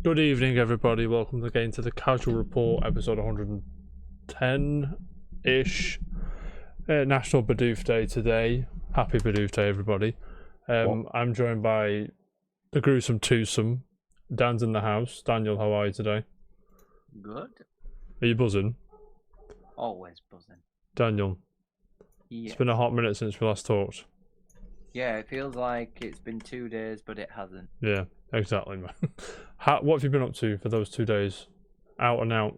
Good evening, everybody. Welcome again to the Casual Report, episode 110-ish. National Bidoof Day today. Happy Bidoof Day, everybody. I'm joined by the gruesome twosome. Dan's in the house. Daniel, how are you today? Good. Are you buzzing? Always buzzing. Daniel, Yes. it's been a hot minute since we last talked. Yeah, it feels like it's been 2 days, but it hasn't. Yeah, exactly, man. What have you been up to for those 2 days? Out and out?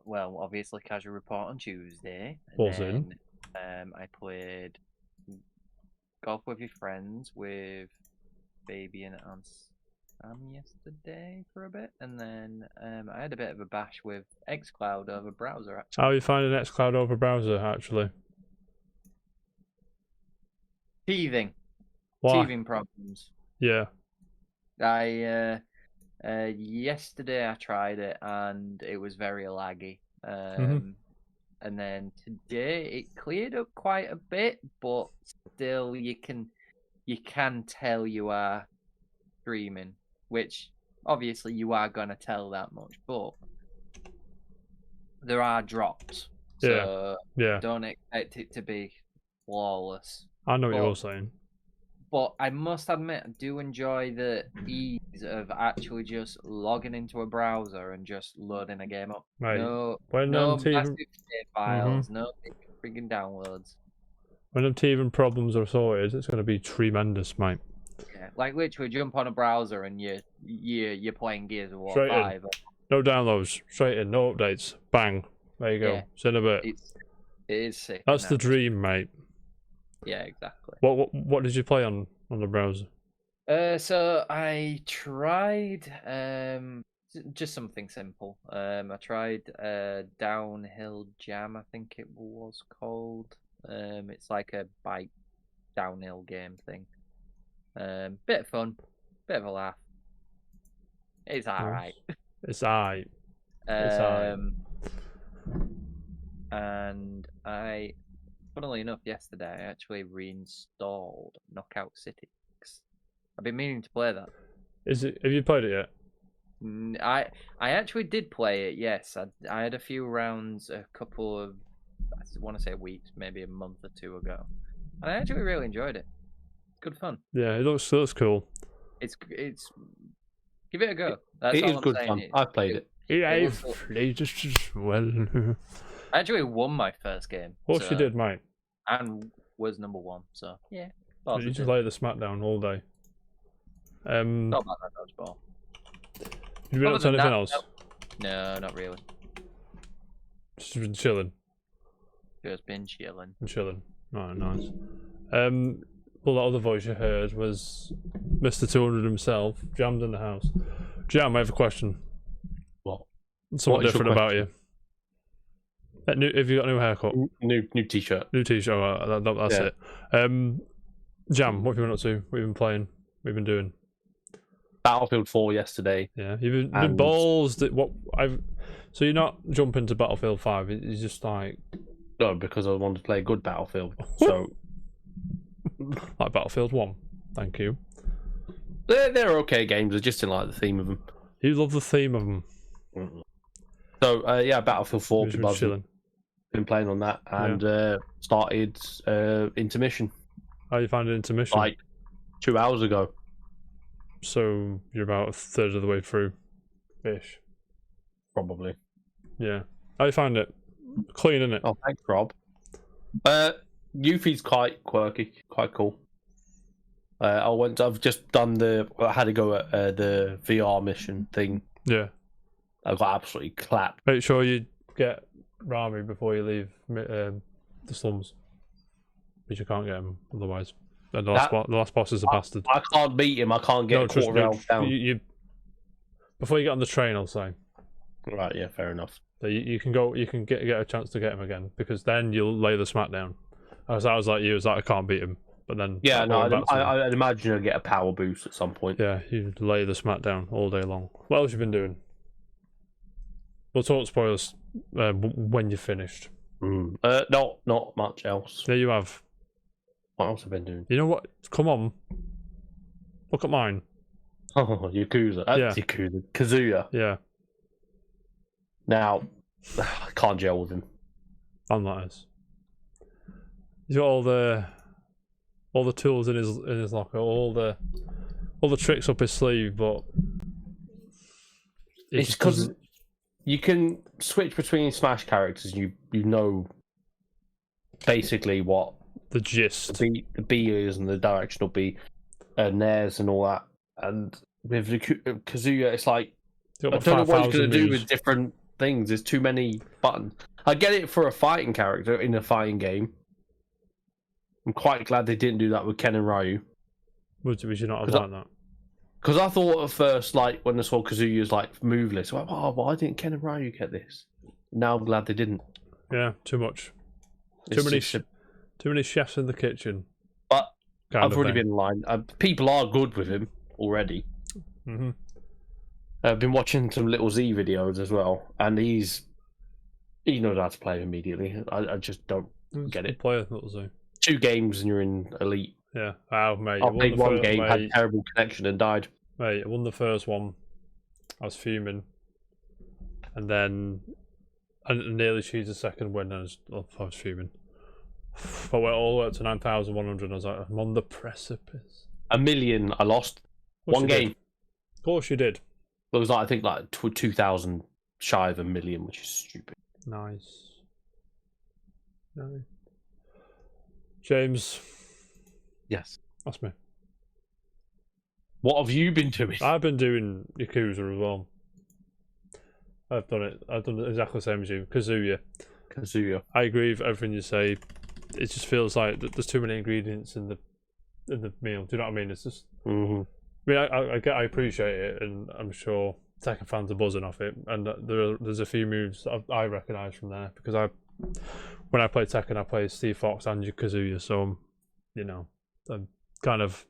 Well, obviously, Casual Report on Tuesday. Buzzing. I played golf with your friends with Baby and Sam yesterday for a bit, and then I had a bit of a bash with xCloud over browser. Actually, How are you finding xCloud over browser, actually? teething. Why? Teething problems. Yeah. Yesterday I tried it and it was very laggy. And then today it cleared up quite a bit, but still you can tell you are streaming, which obviously you are gonna tell that much, but there are drops. So Yeah. don't expect it to be flawless. I know what you're saying. But I must admit, I do enjoy the ease of actually just logging into a browser and just loading a game up. Right. No When massive save files, no big freaking downloads. When them teething problems are sorted, it's going to be tremendous, mate. Yeah, like literally jump on a browser and you're playing Gears of War Straight 5. No downloads, straight in, no updates. Bang. There you go. Yeah. See you in a bit. It is sick. That's the dream, mate. Yeah, exactly. What did you play on the browser? So I tried just something simple. I tried Downhill Jam, I think it was called. It's like a bike downhill game thing. Bit of fun, bit of a laugh. It's alright. It's alright. And funnily enough, yesterday I actually reinstalled Knockout City. I've been meaning to play that. Have you played it yet? I actually did play it. Yes, I had a few rounds, a couple of, I want to say weeks, maybe a month or two ago, and I actually really enjoyed it. Good fun. Yeah, it looks I It's give it a go. It is good fun. I've played it. Yeah, I've played it as well. I actually won my first game. What you did, mate? And was number 1. So yeah. You just lay the smackdown all day. Not about that dodgeball. You been up to anything else? No, not really. Just been chilling. Just been chilling. Oh, nice. Well, that other voice you heard was Mr. 200 himself, Jammed in the house. Jam, I have a question. What? Something different about you. Have you got a new haircut? New t-shirt. New t-shirt. Oh, that's it. Jam, what have you been up to? What have you been playing? What have you been doing? Battlefield 4 yesterday. Yeah, you've been balls. So you're not jumping to Battlefield 5. It's just like No, because I wanted to play a good Battlefield. So like Battlefield 1. Thank you. they're okay games. I just didn't like the theme of them. You love the theme of them. So yeah, Battlefield 4. Been playing on that and started Intermission. How you find Intermission? Like 2 hours ago. So you're about a third of the way through, ish. Probably. Yeah. How you find it? Clean, isn't it? Oh, thanks, Rob. Yuffie's quite quirky, quite cool. I've just done I had to go at the VR mission thing. Yeah. I got absolutely clapped. Make sure you get Rami before you leave the slums, because you can't get him otherwise. And the last boss is a bastard. I can't beat him. I can't get a quarter round down. Before you get on the train, I'll say. Right, yeah, fair enough. So you can go. You can get a chance to get him again, because then you'll lay the smackdown. I was like you. I can't beat him, but then I'd imagine you'll get a power boost at some point. Yeah, you lay the smackdown all day long. What else have you been doing? We'll talk spoilers when you're finished. Not much else. There you have. What else have I been doing? You know what? Come on. Look at mine. Oh, Yakuza. Yeah. Yakuza. Kazuya. Yeah, Now, I can't gel with him. I'm not as. He's got all the tools in his locker, all the tricks up his sleeve, but It's because you can switch between Smash characters. You know basically what the gist. the B is and the directional B, Nairs and all that. And with Kazuya, it's like He's got I like don't know what he's 5,000 going to do moves. with different things. There's too many buttons. I get it for a fighting character in a fighting game. I'm quite glad they didn't do that with Ken and Ryu. Would you not have liked that? Because I thought at first, like, when I saw Kazuya's, like, move list, I'm like, oh, why didn't Ken and Ryu get this? Now I'm glad they didn't. Yeah, too much. It's Too many chefs in the kitchen. But kind I've of already thing. been in line. People are good with him already. Mm-hmm. I've been watching some Little Z videos as well, and he knows how to play immediately. I just don't get it. Player, Little Z. 2 games and you're in elite. Yeah. Oh, mate. I played one game, mate, had terrible connection and died. Mate, I won the first one. I was fuming. And then I nearly achieved the second win. I was fuming. But we're all the way up to 9,100. I was like, I'm on the precipice. 1 million I lost. Of course One you game. did. Of course you did. It was like, I think like 2,000 shy of 1 million, which is stupid. Nice. No. James, Yes. that's me. What have you been doing? I've been doing Yakuza as well. I've done it exactly the same as you. Kazuya. I agree with everything you say. It just feels like there's too many ingredients in the meal. Do you know what I mean? It's just. Mm-hmm. I mean, I appreciate it, and I'm sure Tekken fans are buzzing off it. And there's a few moves that I recognise from there because when I play Tekken, I play Steve Fox and Kazuya, so I'm kind of.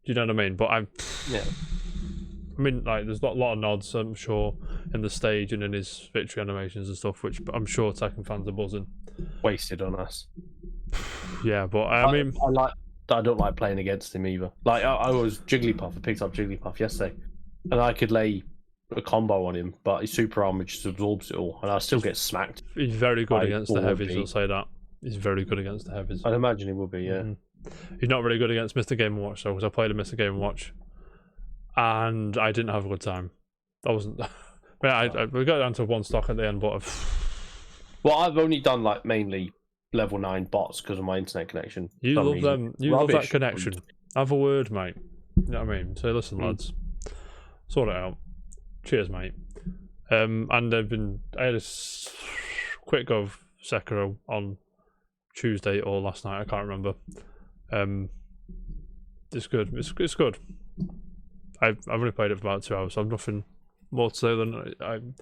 Do you know what I mean? But Yeah. I mean, like, there's a lot of nods, I'm sure, in the stage and in his victory animations and stuff, which I'm sure Tekken fans are buzzing. Wasted on us. Yeah, but I mean, I don't like playing against him either. Like I was Jigglypuff. I picked up Jigglypuff yesterday, and I could lay a combo on him, but his super armor just absorbs it all, and I still get smacked. he's very good I against the will heavies. be. I'll say that. He's very good against the heavies. I'd imagine he would be. Yeah. Mhm. He's not really good against Mr. Game & Watch, though, because I played a Mr. Game & Watch, and I didn't have a good time. I wasn't. We got down to 1 stock at the end, but Well, I've only done like mainly level 9 bots because of my internet connection. you For some love reason. them. You love that Rubbish. connection. Have a word, mate. You know what I mean? So listen, lads, sort it out. Cheers, mate. And I had a quick go of Sekiro on Tuesday or last night. I can't remember. It's good. It's good. I've only played it for about 2 hours, so I've nothing more to say than I'm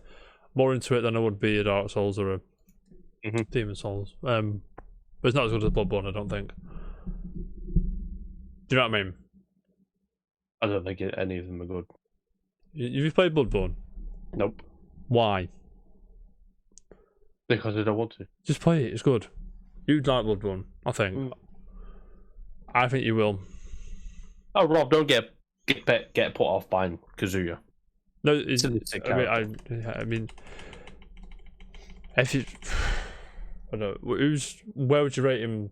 more into it than I would be a Dark Souls or a Demon Souls. But it's not as good as Bloodborne, I don't think. Do you know what I mean? I don't think any of them are good. You played Bloodborne? Nope. Why? Because I don't want to. Just play it. It's good. You'd like Bloodborne, I think. I think you will. Oh, Rob, don't get put off by Kazuya. No, it's. Sick I mean, if you, I don't know. Where would you rate him?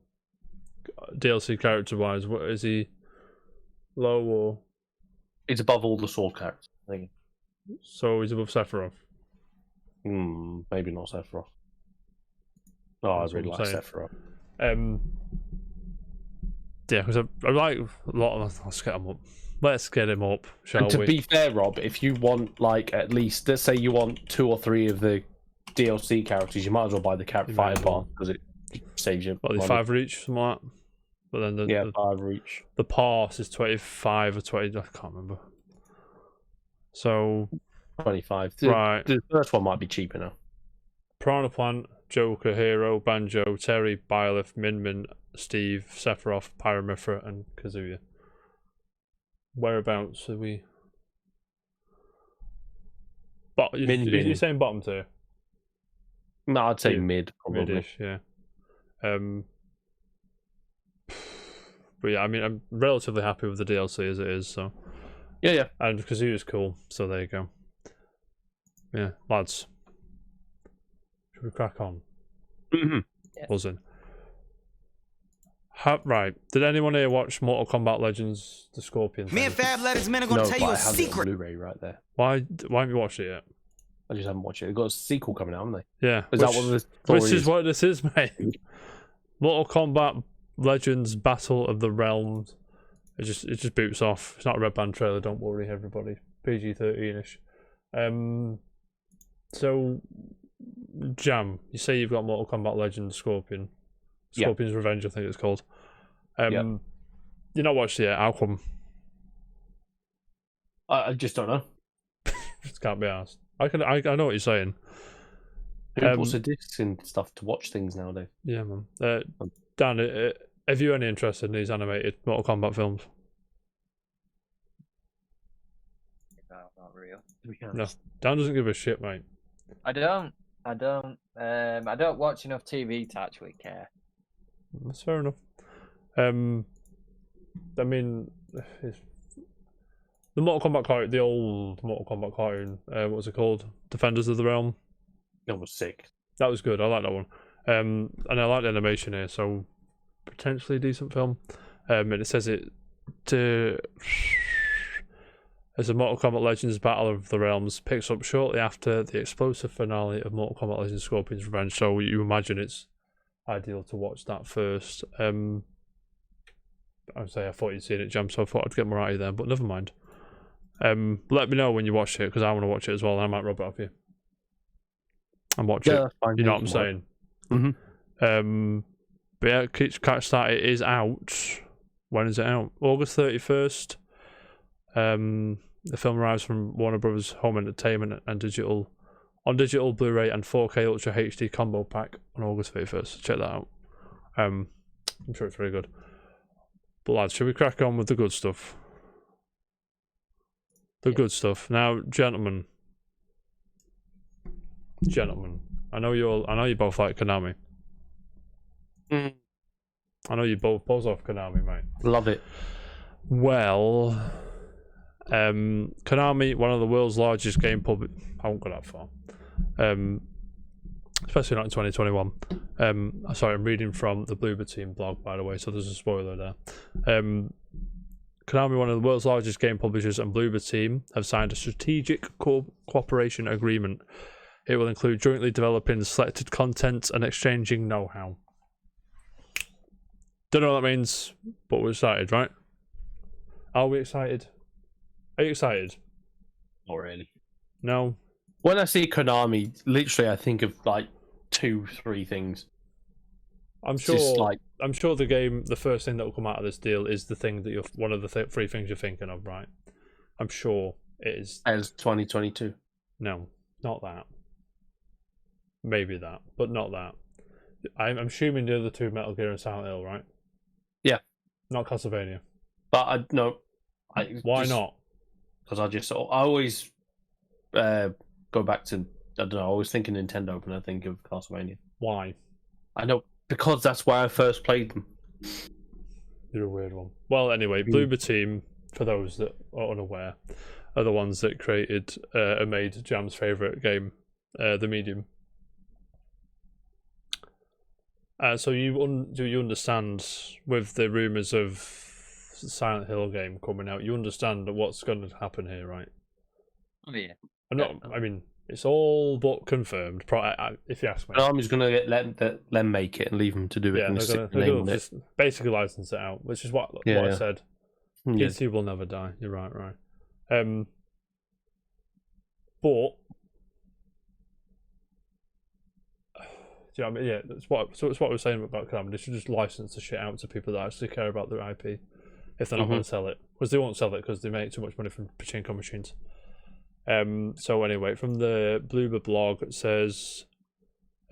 DLC character wise, what is he? Low or? He's above all the sword characters. I think. So he's above Sephiroth. Maybe not Sephiroth. Oh, That's I really what like I'm saying. Sephiroth. Yeah, because I like a lot of. Let's get him up. Let's get him up, shall And to we? be fair, Rob, if you want like at least, let's say you want 2 or 3 of the DLC characters, you might as well buy the You might fighter as well. pass because it saves you. What, money. 5 each, something like that? But then the 5 each. the pass is 25 or 20. I can't remember. So 25. right, The first one might be cheaper now. Piranha Plant, Joker, Hero, Banjo, Terry, Byleth, Min, Steve, Sephiroth, Pyramithra, and Kazuya. Whereabouts are we? But you're saying bottom tier? No, I'd say Yeah, mid probably. Mid-ish, yeah. But yeah, I mean, I'm relatively happy with the DLC as it is, so Yeah. And because he was cool, so there you go. Yeah, lads. Should we crack on? Mm-hmm. Yeah. Buzzing. Right. Did anyone here watch Mortal Kombat Legends: The Scorpion? Me and Fab Letters Men are gonna No, tell but you I a have it on secret. Blu-ray right there. Why haven't you watched it yet? I just haven't watched it. They've got a sequel coming out, haven't they? Yeah. Is that what the story Which is what this is, mate. Mortal Kombat Legends: Battle of the Realms. It just boots off. It's not a Red Band trailer. Don't worry, everybody. PG-13ish. So, Jam, you say you've got Mortal Kombat Legends Scorpion's Revenge, I think it's called. You're not watched it yet. How come? I just don't know. Just can't be asked. I know what you're saying. Who puts the discs in stuff to watch things nowadays? Yeah, man. Dan, have you any interest in these animated Mortal Kombat films? No, not real. No. Dan doesn't give a shit, mate. I don't. I don't watch enough TV to actually care. That's fair enough. I mean, the Mortal Kombat cartoon, the old Mortal Kombat cartoon, what was it called? Defenders of the Realm. That was sick. That was good. I like that one. And I like the animation here, so potentially a decent film. And it says it to as a Mortal Kombat Legends Battle of the Realms picks up shortly after the explosive finale of Mortal Kombat Legends Scorpion's Revenge. So you imagine it's ideal to watch that first. I thought you'd seen it, Jam, so I thought I'd get more out of you there, but never mind. Let me know when you watch it, because I want to watch it as well, and I might rub it off you. And watch it. That's fine. You know what I'm saying? Mm-hmm. But yeah, catch that. It is out. When is it out? August 31st. The film arrives from Warner Brothers Home Entertainment and digital Blu-ray and 4K Ultra HD combo pack on August 31st. Check that out. I'm sure it's very good. But lads, should we crack on with the good stuff? Good stuff. Now, gentlemen, I know you both like Konami. Mm. I know you both off Konami, mate. Love it. Well, Konami, one of the world's largest game I won't go that far. Especially not in 2021. Sorry, I'm reading from the Bloober Team blog, by the way, so there's a spoiler there. Konami, one of the world's largest game publishers, and Bloober Team have signed a strategic cooperation agreement. It will include jointly developing selected content and exchanging know-how. Don't know what that means, but we're excited, right? Are we excited? Are you excited? Not really. No? When I see Konami, literally I think of like 2-3 things. I'm It's sure the first thing that will come out of this deal is the thing that one of the three things you're thinking of, right? I'm sure it is. As 2022. No, not that. Maybe that, but not that. I'm assuming the other two, Metal Gear and Silent Hill, right? Yeah. Not Castlevania. But Why not? Because I always go back to, I don't know, I always think of Nintendo when I think of Castlevania. Why? I know, because that's where I first played them. You're a weird one. Well, anyway, Bloober Team, for those that are unaware, are the ones that created and made Jam's favourite game, The Medium. So do you understand, with the rumours of Silent Hill game coming out, you understand what's going to happen here, right? Oh yeah. I mean, it's all but confirmed. If you ask me, I'm just gonna let them make it and leave them to do it. yeah, and they're going to just basically license it out, which is what I said. Yeah. PC will never die. You're right. But do you know what I mean? Yeah, it's what we're saying about Konami. They should just license the shit out to people that actually care about their IP, if they're not going to sell it, because they won't sell it because they make too much money from pachinko machines. So anyway, from the Bloober blog, it says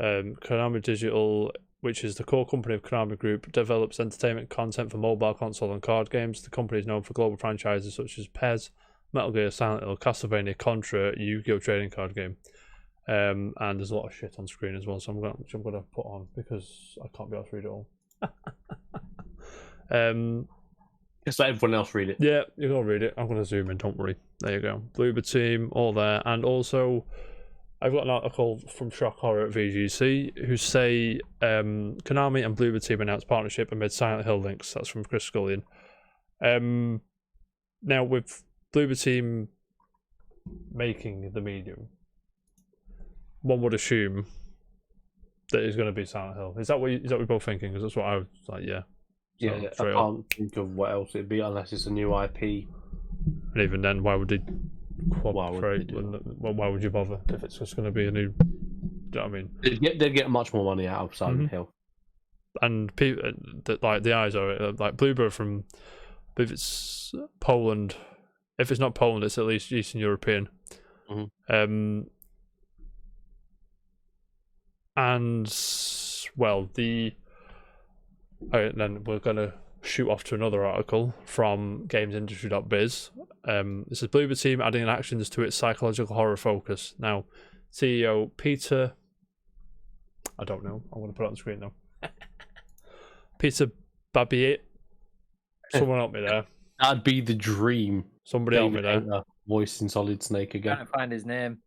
Konami Digital, which is the core company of Konami Group, develops entertainment content for mobile, console, and card games. The company is known for global franchises such as PES, Metal Gear, Silent Hill, Castlevania, Contra, Yu-Gi-Oh! Trading card game. And there's a lot of shit on screen as well, so I'm gonna put on because I can't be able to read it all. Just let everyone else read it. Yeah, you go read it. I'm going to zoom in, don't worry. There you go. Bloober Team, all there. And also, I've got an article from Shock Horror at VGC who say Konami and Bloober Team announced partnership amid Silent Hill links. That's from Chris Scullion. Now, with Bloober Team making the medium, one would assume that it's going to be Silent Hill. Is that what we're both thinking? Because that's what I was like, yeah. So, Yeah, I can't think of what else it'd be unless it's a new IP. And even then, why would they Why why would you bother if it's just going to be a new? Do you know what I mean? They'd get much more money out of Silent Hill. And people like the eyes are like Bloober from, if it's Poland, if it's not Poland, it's at least Eastern European. And well, then we're gonna shoot off to another article from gamesindustry.biz. This is Bloober Team adding actions to its psychological horror focus. Now, CEO Peter, I don't know, I'm going to put it on the screen now. Peter Babiet. Someone help me there. That'd be the dream. Somebody help me there. Voice in Solid Snake again. Can't find his name.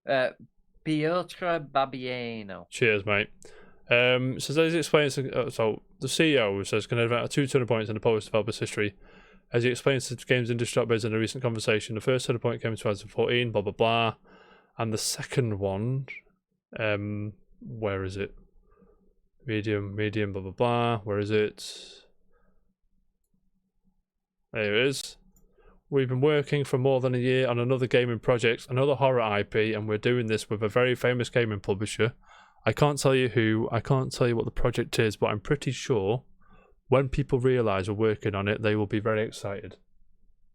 Piotr Babieno. Cheers, mate. So as he explains, so the CEO says can invent 2 turning points in the Polish developer's history. As he explains to Games Industry.biz in a recent conversation, the first turning point came in 2014, blah blah blah, and the second one, where is it? Medium, blah blah blah. Where is it? There it is. We've been working for more than a year on another gaming project, another horror IP, and we're doing this with a very famous gaming publisher. I can't tell you who, I can't tell you what the project is, but I'm pretty sure when people realise we're working on it, they will be very excited.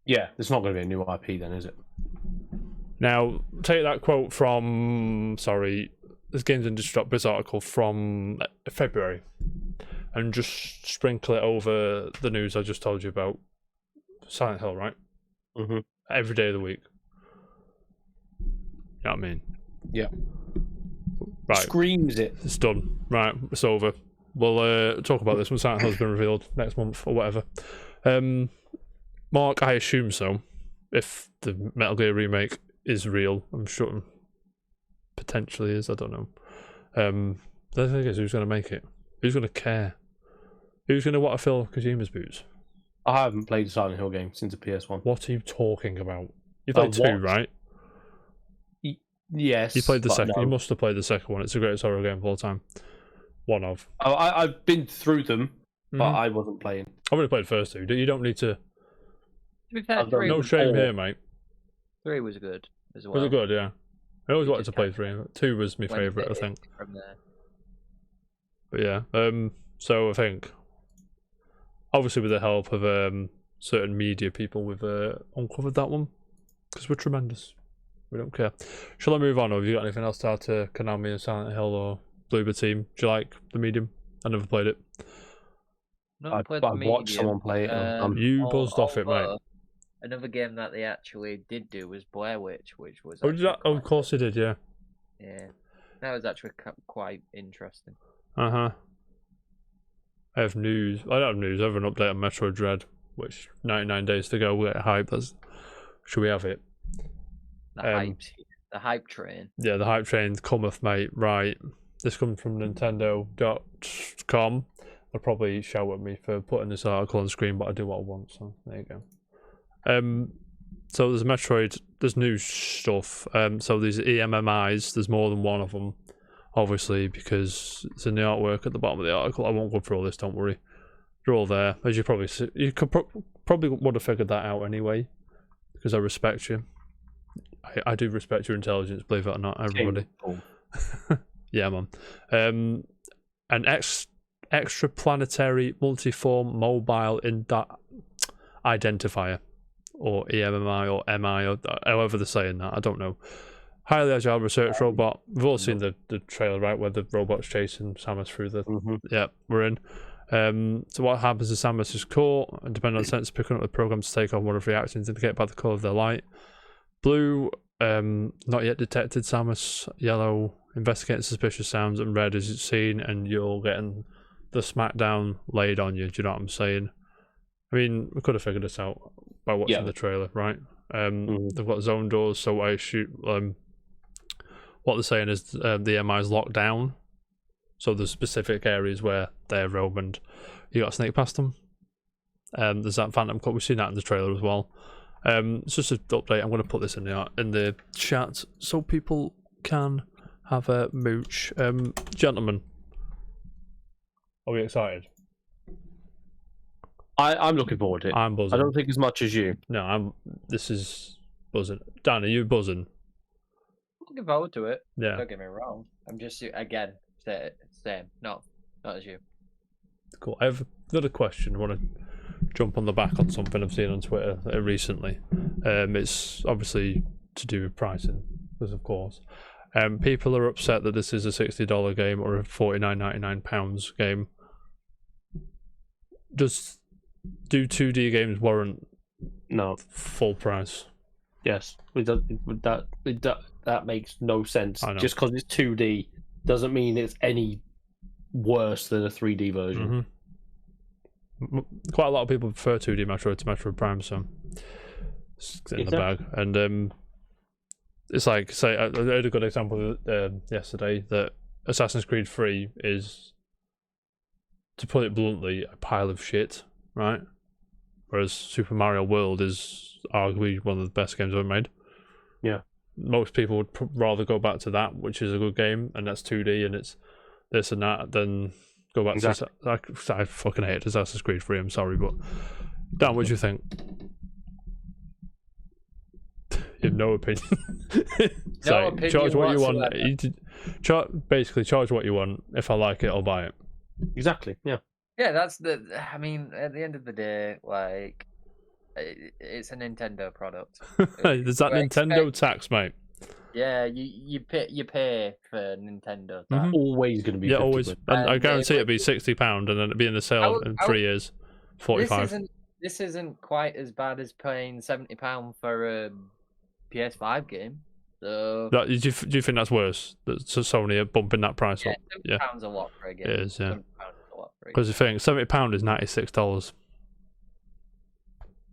Yeah, it's not going to be a new IP then, is it? Now, take that quote from, this Games Industry.biz article from February, and just sprinkle it over the news I just told you about. Silent Hill, right? Every day of the week. You know what I mean? Yeah. Right. Screams it. It's done. Right, it's over. We'll talk about this when Silent Hill's been revealed next month or whatever. Mark, I assume so. If the Metal Gear remake is real, I'm sure potentially is. I don't know. The thing is, who's going to make it? Who's going to care? Who's going to want to fill Kojima's boots? I haven't played a Silent Hill game since the PS1. What are you talking about? You played 2, right? Yes. You played the second. No. You must have played the second one. It's the greatest horror game of all time. One of. I've been through them, but I wasn't playing. I've only played the first 2. You don't need to. To be fair, No shame here, mate. 3 was good as well. Was it good? Yeah. I always wanted to play 3. 2 was my favourite, I think. From there. But yeah. So I think, obviously with the help of certain media people, we've uncovered that one because we're tremendous. We don't care. Shall I move on, or have you got anything else to add to Konami and Silent Hill or Bloober Team? Do you like the medium? I never played it. I watched someone play it. You buzzed off it, mate. Another game that they actually did do was Blair Witch, which was. Oh, of course they did, yeah. Yeah, that was actually quite interesting. I have news. I don't have news. I have an update on Metroid Dread, which 99 days to go. We'll get hype. Should we have it? The hype train. Yeah, the hype train cometh, mate. Right. This comes from Nintendo.com. They'll probably shout at me for putting this article on the screen, but I do what I want, so there you go. So there's Metroid, there's new stuff. So these EMMIs, there's more than one of them, obviously, because it's in the artwork at the bottom of the article. I won't go through all this, don't worry. They're all there. As you probably see, you could probably would have figured that out anyway, because I respect you. I do respect your intelligence, believe it or not, everybody. Yeah, man. An extraplanetary multiform mobile identifier, or EMMI or MI, or however they're saying that, I don't know. Highly agile research robot. We've all seen the trailer, right, where the robot's chasing Samus through the... Yeah, we're in. So what happens is Samus is caught, and depending on the sensor picking up the program to take on one of the reactions indicated by the colour of their light. Blue, not yet detected Samus. Yellow, investigating suspicious sounds. And red is seen, and you're getting the smackdown laid on you. Do you know what I'm saying? I mean, we could have figured this out by watching the trailer, right? They've got zone doors, so I assume what they're saying is the MI is locked down. So there's specific areas where they're roam and you got to sneak past them. There's that Phantom Cut. We've seen that in the trailer as well. It's just an update. I'm going to put this in the chat so people can have a mooch. Gentlemen, are we excited? I'm looking forward to it. I'm buzzing. I don't think as much as you. No, This is buzzing. Dan, are you buzzing? Looking forward to it. Yeah. Don't get me wrong. I'm just again same. Not as you. Cool. I've got a question. I want to jump on the back on something I've seen on Twitter recently. It's obviously to do with pricing, because of course, people are upset that this is a $60 game or a £49.99 game. Do 2D games warrant full price? Yes, that makes no sense. I know. Just because it's 2D doesn't mean it's any worse than a 3D version. Quite a lot of people prefer 2D Metroid to Metroid Prime, so it's in the bag. And it's like, say, I heard a good example yesterday that Assassin's Creed 3 is, to put it bluntly, a pile of shit, right? Whereas Super Mario World is arguably one of the best games ever made. Yeah. Most people would rather go back to that, which is a good game, and that's 2D and it's this and that, than go back to... I fucking hate Assassin's Creed 3, I'm sorry, but... Dan, what do you think? You have no opinion. No opinion charge what you whatsoever. want. Basically, charge what you want. If I like it, I'll buy it. Exactly, yeah. Yeah, that's the. I mean, at the end of the day, like, it's a Nintendo product. There's that Nintendo tax, mate. Yeah, you pay for Nintendo. Mhm. Always going to be 50 always. quid. And I guarantee it'll be £60, and then it'll be in the sale in 3 years. 45. This isn't quite as bad as paying £70 for a PS5 game. So Do you think that's worse? That Sony are bumping that price up? Yeah, £70 a lot for a game. it is. Yeah, £70 is a lot for a game. because the thing, £70 is $96.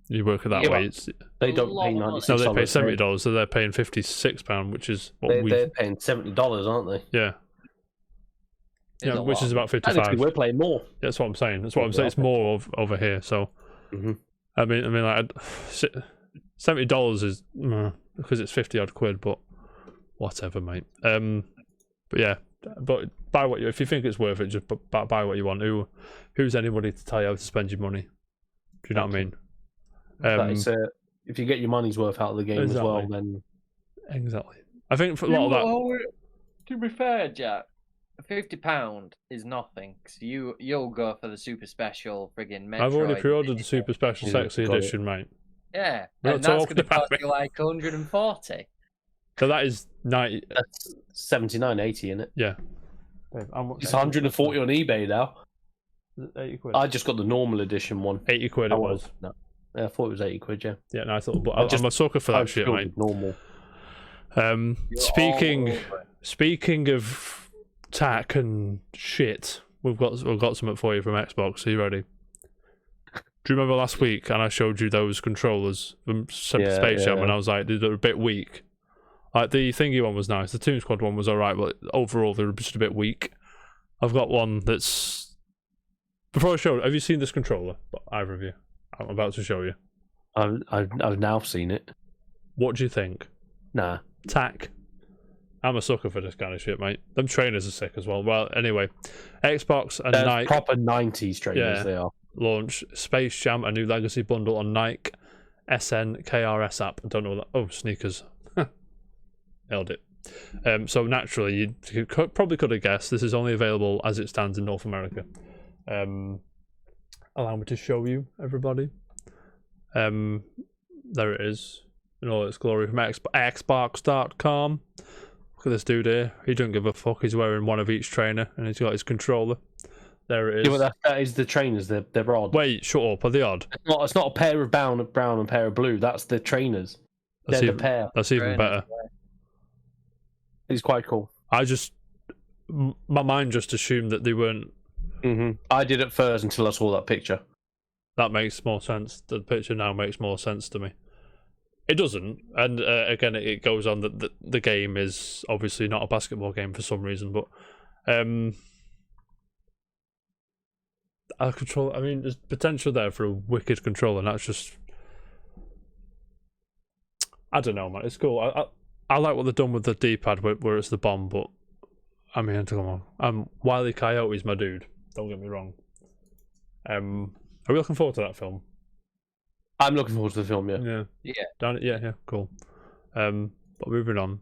You work it that Yeah, way. It's, They don't lot pay of money. $96. no, they pay $70, so they're paying £56, which is what They're paying $70, aren't they? yeah. It's Yeah, a which lot. is about Technically, 55. we're playing more. That's what I'm saying. That's what I'm saying. It's more over here. So, I mean, like $70 is because it's 50 odd quid, but whatever, mate. But yeah, but buy what you if you think it's worth it. Just buy what you want. Who's anybody to tell you how to spend your money? Do you know what I mean? If you get your money's worth out of the game as well, then exactly. I think for a lot of that. To be fair, Jack, £50 is nothing. Cause you'll go for the super special friggin' Metroid. I've already pre-ordered the super special sexy edition, mate. Yeah, We're and not that's talking going to about cost you like 140. So that is 90. that's 79.80 in it. Yeah. It's 140 on eBay now. 80 quid. I just got the normal edition one. 80 quid it was. No. Yeah, I thought it was 80 quid, yeah. Yeah, nice little. But I'm a sucker for that shit, mate. Normal. Speaking of tack and shit, we've got something for you from Xbox. Are you ready? Do you remember last week? And I showed you those controllers from Space Jam, and I was like, they're a bit weak. Like the thingy one was nice. The Toon Squad one was alright, but overall they're just a bit weak. I've got one that's. Before I show, have you seen this controller? Either of you? I'm about to show you. I've now seen it. What do you think? Nah. Tack. I'm a sucker for this kind of shit, mate. Them trainers are sick as well. Well, anyway, Xbox and Nike. Proper 90s trainers, they are. Launch Space Jam, a new legacy bundle on Nike SN KRS app. I don't know that. Oh, sneakers. Nailed it. So naturally, you probably could have guessed this is only available as it stands in North America. Allow me to show you, everybody. There it is in all its glory from Xbox.com. Look at this dude here. He doesn't give a fuck. He's wearing one of each trainer, and he's got his controller. There it is. Yeah, but that is the trainers. They're odd. Wait, shut up. Are they odd? It's not a pair of brown and a pair of blue. That's the trainers. They're the pair. That's even better. It's quite cool. My mind just assumed that they weren't. I did at first until I saw that picture. that makes more sense. The picture now makes more sense to me. It doesn't, and again, it goes on that the game is obviously not a basketball game for some reason, but I mean, there's potential there for a wicked controller, and that's just, I don't know, man. It's cool. I like what they've done with the D-pad where it's the bomb, but I mean, come on. Wile E. Coyote's my dude. Don't get me wrong. Are we looking forward to that film? I'm looking forward to the film. Yeah. Yeah. Cool. But moving on.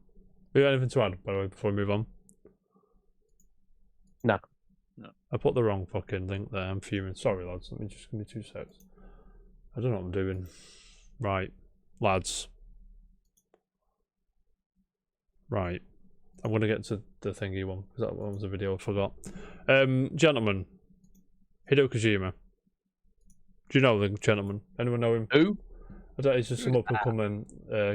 We got anything to add, by the way, before we move on? No. I put the wrong fucking link there. I'm fuming. Sorry, lads. Let me just give me 2 secs. I don't know what I'm doing. Right, lads. Right. I'm going to get to the thingy one, because that one was a video I forgot. Gentlemen. Hideo Kojima. Do you know the gentleman? Anyone know him? Who? I don't, he's just some up-and-coming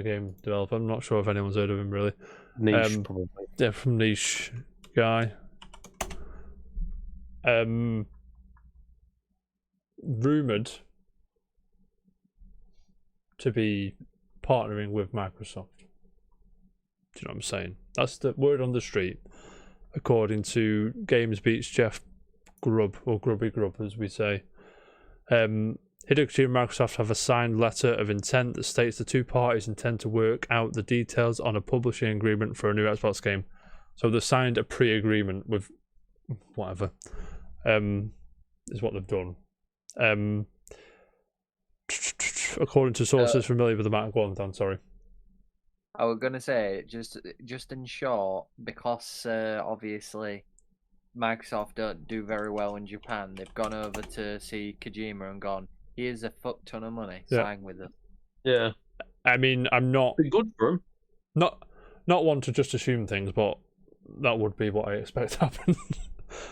game developer. I'm not sure if anyone's heard of him, really. Niche, probably. Yeah, from Niche guy. Rumoured to be partnering with Microsoft. Do you know what I'm saying? That's the word on the street, according to Games Beats Jeff Grubb, or Grubby Grubb as we say. Hideo Kojima and Microsoft have a signed letter of intent that states the two parties intend to work out the details on a publishing agreement for a new Xbox game. So they've signed a pre-agreement with whatever, is what they've done. According to sources familiar with the matter. Go on, Dan, sorry. I was gonna say just in short, because obviously Microsoft don't do very well in Japan. They've gone over to see Kojima and gone, "Here's a fuck ton of money. Sign with us." Yeah. I mean, I'm not Pretty good for him. not one to just assume things, but that would be what I expect to happen.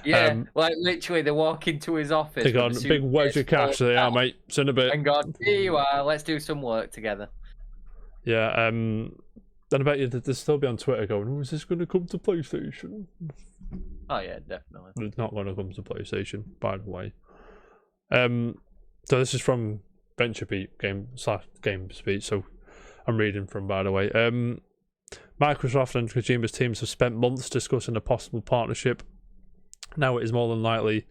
Yeah, like literally, they walk into his office. They got a big wedge of cash. They are, mate. Send a bit. And gone, here you are. Let's do some work together. Yeah. Then I bet you that they'll still be on Twitter going, "Oh, is this going to come to PlayStation?" Oh yeah, definitely. But it's not going to come to PlayStation, by the way. So this is from VentureBeat Game Speed. So I'm reading from, by the way. Microsoft and Kojima's teams have spent months discussing a possible partnership. Now it is more than likely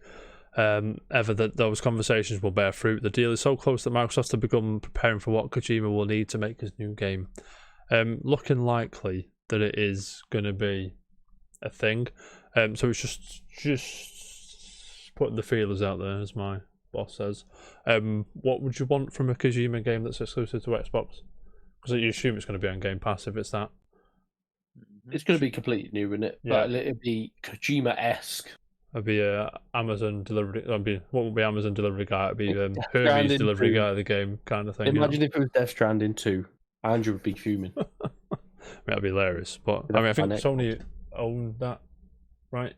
ever that those conversations will bear fruit. The deal is so close that Microsoft have begun preparing for what Kojima will need to make his new game. Looking likely that it is going to be a thing. So it's just putting the feelers out there, as my boss says. What would you want from a Kojima game that's exclusive to Xbox? Because you assume it's going to be on Game Pass if it's that. It's going to be completely new, isn't it? Yeah. But it'd be Kojima-esque. It'd be Amazon delivery. What would be Amazon delivery guy? It'd be Hermes Stranding delivery 2. guy of the game kind of thing. Imagine if it was Death Stranding 2. Andrew would be fuming. That'd be hilarious. But I mean, I think Sony owned that, right?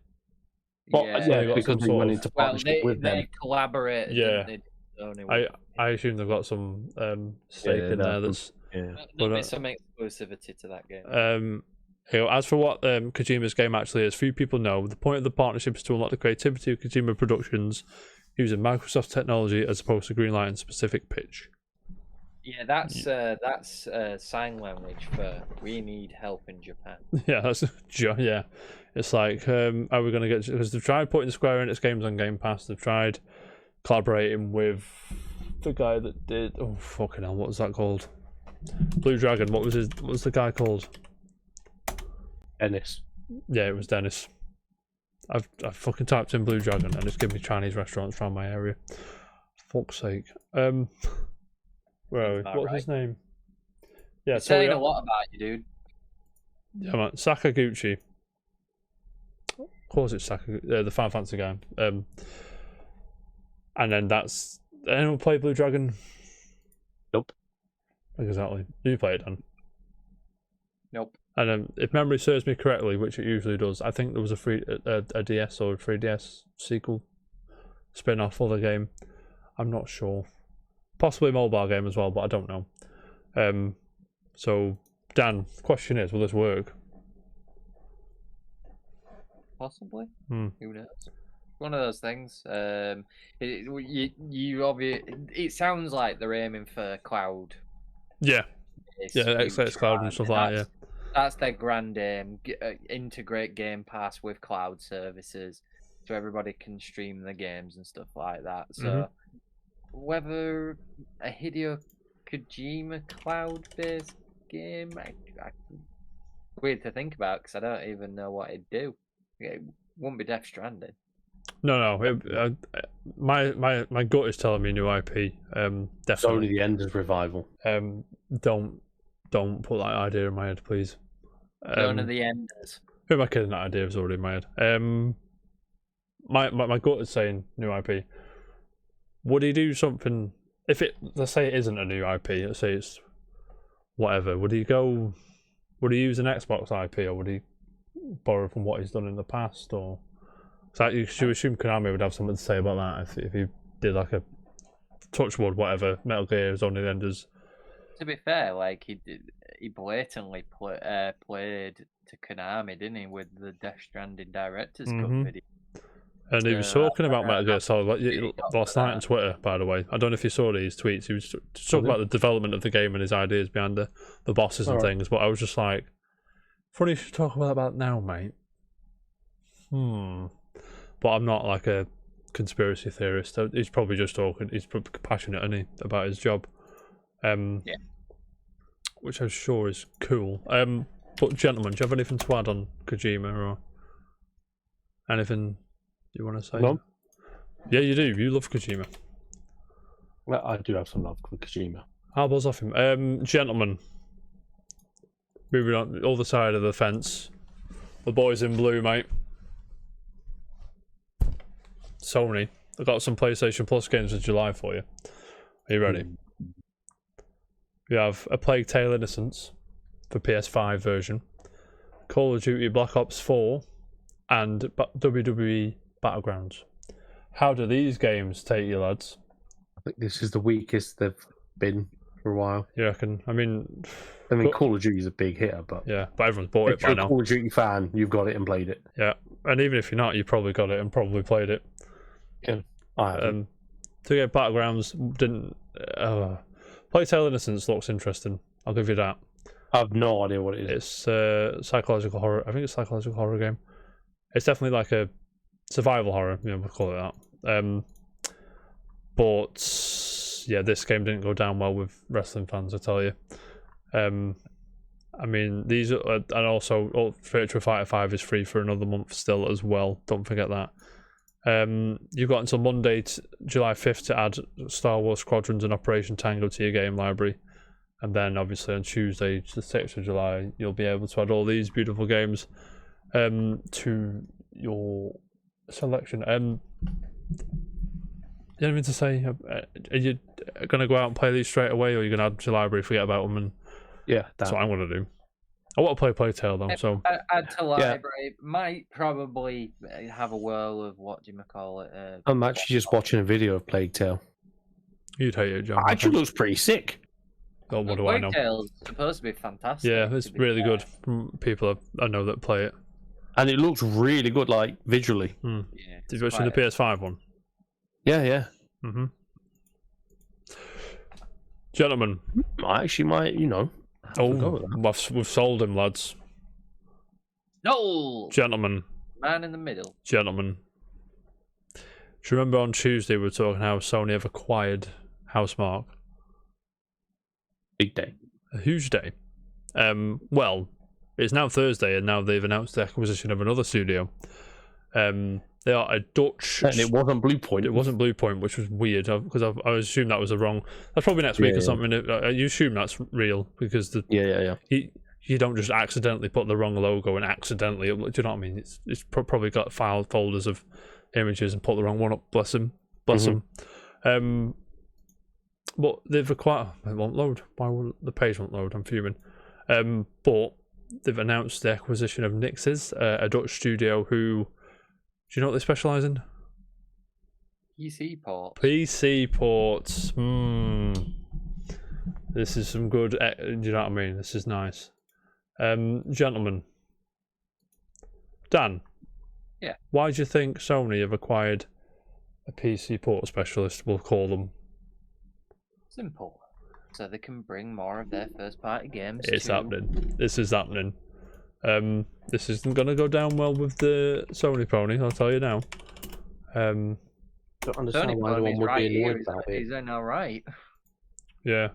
Well, Yeah, got because some they sort went of- into Well, partnership with them. they collaborate. Yeah. Only I assume they've got some stake in there. That's Yeah. there'll be some exclusivity to that game. as for what Kojima's game actually is, few people know. The point of the partnership is to unlock the creativity of Kojima Productions using Microsoft technology as opposed to greenlighting specific pitch. Yeah, that's sign language for we need help in Japan. Yeah, that's yeah. It's like, are we going to get? Because they've tried putting Square Enix games on Game Pass. They've tried collaborating with the guy that did. Oh fucking hell! What was that called? Blue Dragon. What was the guy called? Ennis. Yeah, it was Dennis. I've fucking typed in Blue Dragon and it's giving me Chinese restaurants around my area. Fuck's sake. Where are we? What's his name? Yeah, It's saying a lot about you, dude. Yeah, man. Sakaguchi. Of course it's Sakaguchi, the Final Fantasy guy. And then that's... Anyone play Blue Dragon? Nope. Exactly. You play it, Dan. Nope. And if memory serves me correctly, which it usually does, I think there was a DS or a 3DS sequel spin-off of the game. I'm not sure. Possibly a mobile game as well, but I don't know. So, Dan, question is, will this work? Possibly. Hmm. Who knows? one of those things. It sounds like they're aiming for cloud. Yeah, Xbox Cloud and stuff like that. Yeah. That's their grand aim. Integrate Game Pass with cloud services, so everybody can stream the games and stuff like that. So whether a Hideo Kojima cloud-based game, weird to think about because I don't even know what it'd do. It wouldn't be Death Stranding. No. My gut is telling me new IP. Definitely. Sony the Enders revival. Don't put that idea in my head, please. None of the Enders. Who am I kidding? That idea is already in my head. My gut is saying new IP. Would he do something? If let's say it isn't a new IP, let's say it's whatever. Would he use an Xbox IP, or would he borrow from what he's done in the past? Or you should assume Konami would have something to say about that if he did like a Touchwood, whatever, Metal Gear, Sony Enders. To be fair, like he blatantly played to Konami, didn't he, with the Death Stranding director's cut video. And he was talking about Metal Gear Solid last night on Twitter, by the way. I don't know if you saw these tweets. He was talking about the development of the game and his ideas behind the bosses and things. But I was just like, funny you should talk about now, mate. But I'm not like a conspiracy theorist. He's probably just talking. He's passionate, isn't he, about his job. Which I'm sure is cool. But gentlemen, do you have anything to add on Kojima or anything you want to say? No. Yeah, you do. You love Kojima. Well, I do have some love for Kojima. I'll buzz off him. Gentlemen, moving on the other side of the fence. The boys in blue, mate. Sony. I've got some PlayStation Plus games in July for you. Are you ready? We have A Plague Tale: Innocence for PS5 version, Call of Duty Black Ops 4, and WWE Battlegrounds. How do these games take you, lads? I think this is the weakest they've been for a while. You reckon? I mean, Call of Duty is a big hitter, but everyone's bought it by now. If you're a Call of Duty fan, you've got it and played it. Yeah, and even if you're not, you probably got it and probably played it. Yeah, I haven't. To get Battlegrounds didn't. Plague Tale: Innocence looks interesting. I'll give you that. I have no idea what it is. It's psychological horror. I think it's a psychological horror game. It's definitely like a survival horror. We'll call it that. But yeah, this game didn't go down well with wrestling fans, I tell you. I mean, these are, and also Virtua Fighter 5 is free for another month still as well. Don't forget that. You've got until Monday, July 5th, to add Star Wars Squadrons and Operation Tango to your game library. And then, obviously, on Tuesday, the 6th of July, you'll be able to add all these beautiful games to your selection. You know what I mean to say? Are you going to go out and play these straight away, or are you going to add to your library, forget about them? And that's what I'm going to do. I want to play Plague Tale though, so add to library. Might probably have a whirl of what do you call it? I'm actually just watching a video of Plague Tale. You'd hate it, John. Actually, looks pretty sick. Oh, what do I know? Plague Tale's supposed to be fantastic. Yeah, it's really good from people I know that play it, and it looks really good, like visually. Yeah, did you watch the PS5 one? Yeah. Gentlemen, I actually might, we've sold him, lads. No, gentlemen. Man in the middle. Gentlemen. Do you remember on Tuesday we were talking how Sony have acquired Housemarque? Big day. A huge day. Well, it's now Thursday, and now they've announced the acquisition of another studio. They are a Dutch... And it wasn't Bluepoint. It wasn't Bluepoint, which was weird, because I assumed that was the wrong... That's probably next week or something. You assume that's real, because... You don't just accidentally put the wrong logo and accidentally... Do you know what I mean? It's probably got file folders of images and put the wrong one up. Bless them. But they've acquired... It won't load. Why won't the page won't load? I'm fuming. But they've announced the acquisition of Nixxes, a Dutch studio who... Do you know what they specialise in? PC ports. PC ports. This is some good... Do you know what I mean? This is nice. Gentlemen. Dan. Yeah. Why do you think Sony have acquired a PC port specialist, we'll call them? Simple. So they can bring more of their first-party games It's to... happening. This is happening. This isn't going to go down well with the Sony pony, I'll tell you now. Don't understand Sony why anyone Pony's would right be here. annoyed about it. He's in all right. Yeah.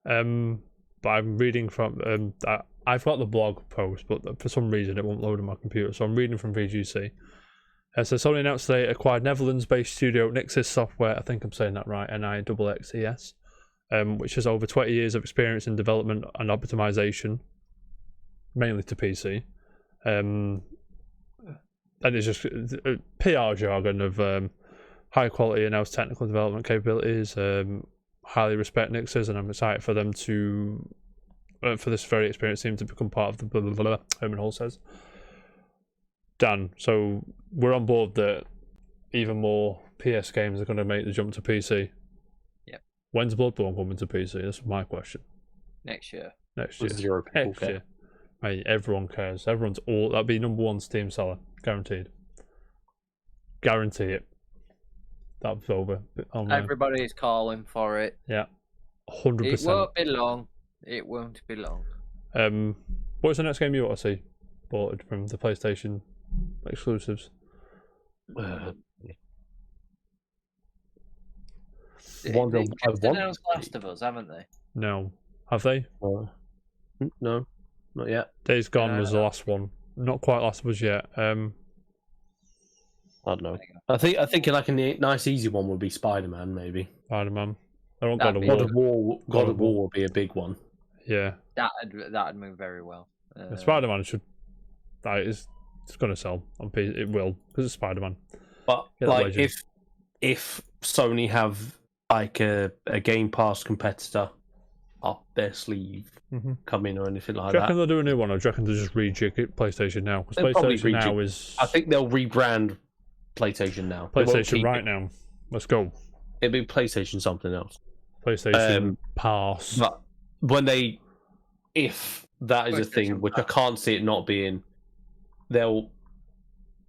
But I'm reading from... I've got the blog post, but for some reason it won't load on my computer, so I'm reading from VGC. So Sony announced they acquired Netherlands-based studio Nixxes Software, I think I'm saying that right, Nixxes, which has over 20 years of experience in development and optimization, mainly to PC. And it's just PR jargon of high quality in-house technical development capabilities. Highly respect Nixxes, and I'm excited for them to, for this very experienced team to become part of the blah blah blah. Herman Hall says. Dan, so we're on board that even more PS games are going to make the jump to PC. Yep. When's Bloodborne coming to PC? That's my question. Next year. Next year. 0 people Next care. year. Mate, everyone cares. Everyone's all... That'd be #1 Steam seller. Guaranteed. Guarantee it. That's over. Everybody's calling for it. Yeah. 100%. It won't be long. It won't be long. What's the next game you want to see ported from the PlayStation exclusives? One They I just want announced to Last of Us, haven't they? No. Have they? No, not yet. Days Gone was the No. last one. Not quite Last of Us yet. I don't know. I think like a nice easy one would be Spider-Man, maybe. Spider-Man. I don't That'd God be of God War. of War, God of War would be a big one. Yeah. That'd move very well. Spider-Man should... It's going to sell on PC. It will, because it's Spider-Man. But Yeah, like, legend. if Sony have like a Game Pass competitor up their sleeve come in or anything like Do you reckon that, they'll do a new one, or do you reckon they'll just rejig it PlayStation Now? Because They'll probably PlayStation Now rejig- is... I think they'll rebrand PlayStation Now. They won't PlayStation keep right it. now. Let's go. It'll be PlayStation something else. PlayStation Pass. But if that is a thing, PlayStation which I Pass. can't see it not being, they'll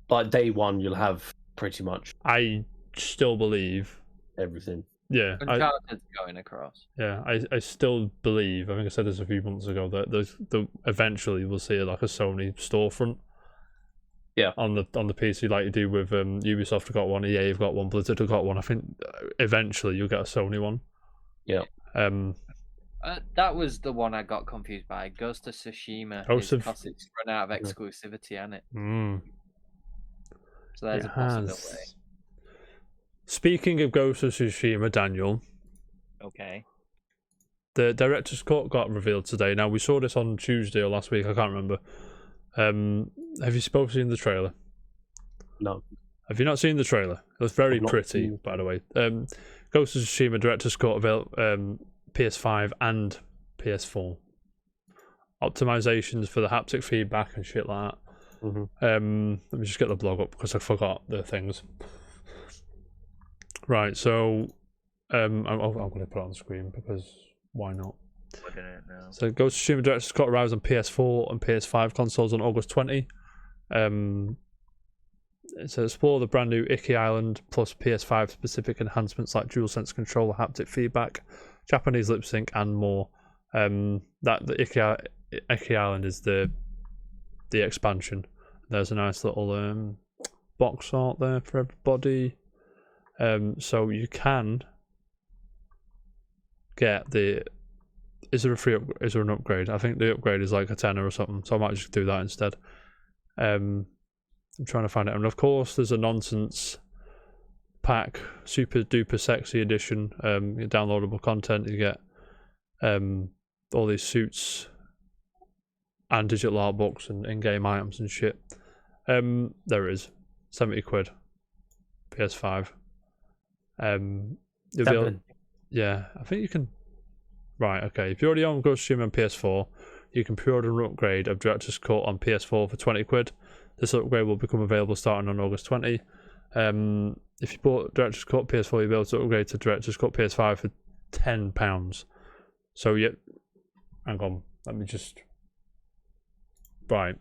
like day one you'll have pretty much I still believe... everything. Yeah, Uncharted's going across. I still believe, I think I said this a few months ago, that the eventually we'll see like a Sony storefront. Yeah. On the PC, like you do with Ubisoft have got one, EA have got one, Blizzard have got one. I think eventually you'll get a Sony one. Yeah. That was the one I got confused by. Ghost of Tsushima. Ghost of- Because it's run out of exclusivity, hasn't it? Mm. So there's It a possibility. has. Speaking of Ghost of Tsushima, Daniel, Okay. the director's cut got revealed today. Now we saw this on Tuesday or last week, I can't remember. Have you both seen the trailer? No. Have you not seen the trailer? It was very I've not pretty, seen it. by the way. Ghost of Tsushima director's cut available PS5 and PS4. Optimizations for the haptic feedback and shit like that. Let me just get the blog up because I forgot the things. Right, so I'm going to put it on the screen because why not? Looking at it now. So Ghost of Tsushima director's cut arrives on PS4 and PS5 consoles on August 20. So explore the brand new Iki Island plus PS5 specific enhancements like DualSense controller, haptic feedback, Japanese lip sync, and more. That the Iki Island is the expansion. There's a nice little box art there for everybody. So you can get the. Is there an upgrade? I think the upgrade is like a tenner or something, so I might just do that instead. I'm trying to find it, and of course there's a nonsense pack, super duper sexy edition. Your downloadable content, you get all these suits and digital art books and in-game items and shit. There is £70, PS5. You'll be able, yeah, I think you can. Right, okay. If you're already on Ghost of Tsushima on PS4, you can pre-order an upgrade of Director's Cut on PS4 for £20. This upgrade will become available starting on August 20. If you bought Director's Cut PS4, you'll be able to upgrade to Director's Cut PS5 for £10. So, yeah. Hang on. Let me just. Right.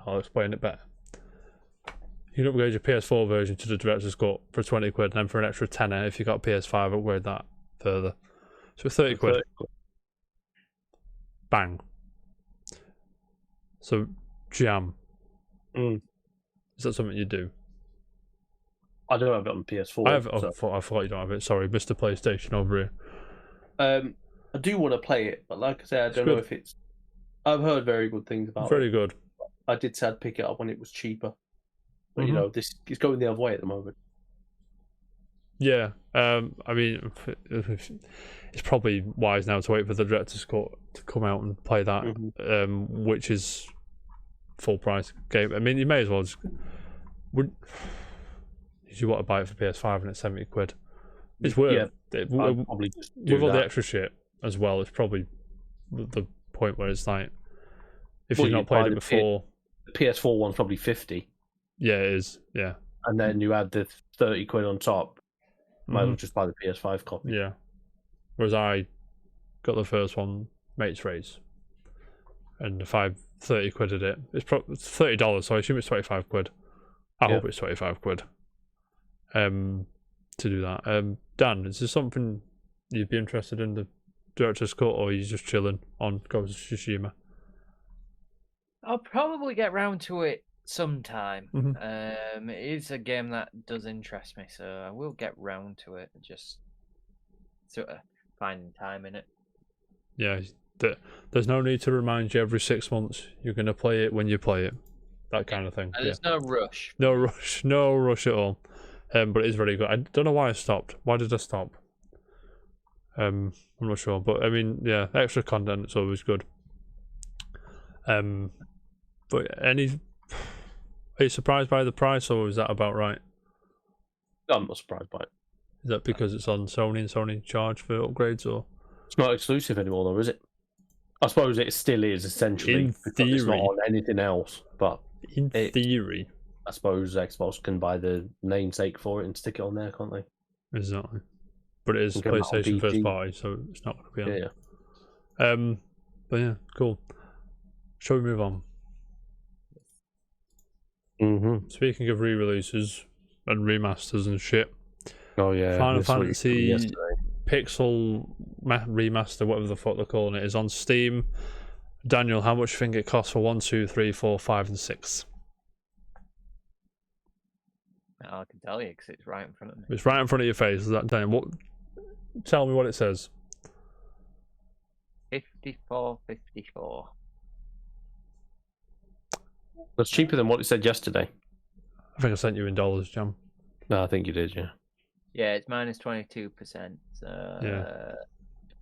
I'll explain it better. You can upgrade your PS4 version to the Director's Cut for 20 quid, and then for an extra tenner, if you got a PS5, upgrade that further. So 30 quid. Bang. So, Jam. Mm. Is that something you do? I don't have it on PS4. I have. Oh, I forgot you don't have it. Sorry, Mr. PlayStation over here. I do want to play it, but like I said, I don't know if it's. I've heard very good things about it. Very good. I did say I'd pick it up when it was cheaper, but Mhm. you know, this is going the other way at the moment. Yeah. I mean, it's probably wise now to wait for the Director's Cut to come out and play that, which is full price game. I mean, you may as well just. If you want to buy it for PS5 and it's 70 quid, it's worth it. I'd probably just do with all that. the extra shit as well. It's probably the point where it's like, if you've not played it before, the PS4 one's probably 50. Yeah, it is. Yeah, and then you add the 30 quid on top. Might as well just buy the PS5 copy. Yeah. Whereas I got the first one, Mates Race, and if I 30 quid at it, it's $30, so I assume it's 25 quid. I hope it's 25 quid. To do that. Dan, is there something you'd be interested in, the Director's Cut, or are you just chilling on Ghost of Tsushima? I'll probably get round to it sometime. Mhm. It is a game that does interest me, so I will get round to it. Just sort of finding time in it. Yeah, there's no need to remind you every 6 months you're going to play it when you play it. That kind of thing. And there's no rush. No rush. No rush at all. But it is very good. I don't know why I stopped. Why did I stop? I'm not sure. But I mean, yeah, extra content is always good. But are you surprised by the price, or is that about right? I'm not surprised by it. Is that because it's on Sony and Sony charge for upgrades, or? It's not exclusive anymore, though, is it? I suppose it still is, essentially. In theory. It's not on anything else, but In theory. I suppose Xbox can buy the namesake for it and stick it on there, can't they? Exactly. But it is Okay, PlayStation first RPG. party, so it's not going to be on. Yeah. But yeah, cool. Shall we move on? Speaking of re-releases and remasters and shit, Oh yeah, Final this week, Fantasy yesterday. Pixel remaster, whatever the fuck they're calling it, is on Steam. Daniel, how much do you think it costs for 1, 2, 3, 4, 5, and 6? I can tell you because it's right in front of me. It's right in front of your face. Is that Daniel? What? Tell me what it says. 54.54. That's cheaper than what it said yesterday. I think I sent you in dollars, Jam. No, I think you did, yeah. Yeah, it's minus 22%. So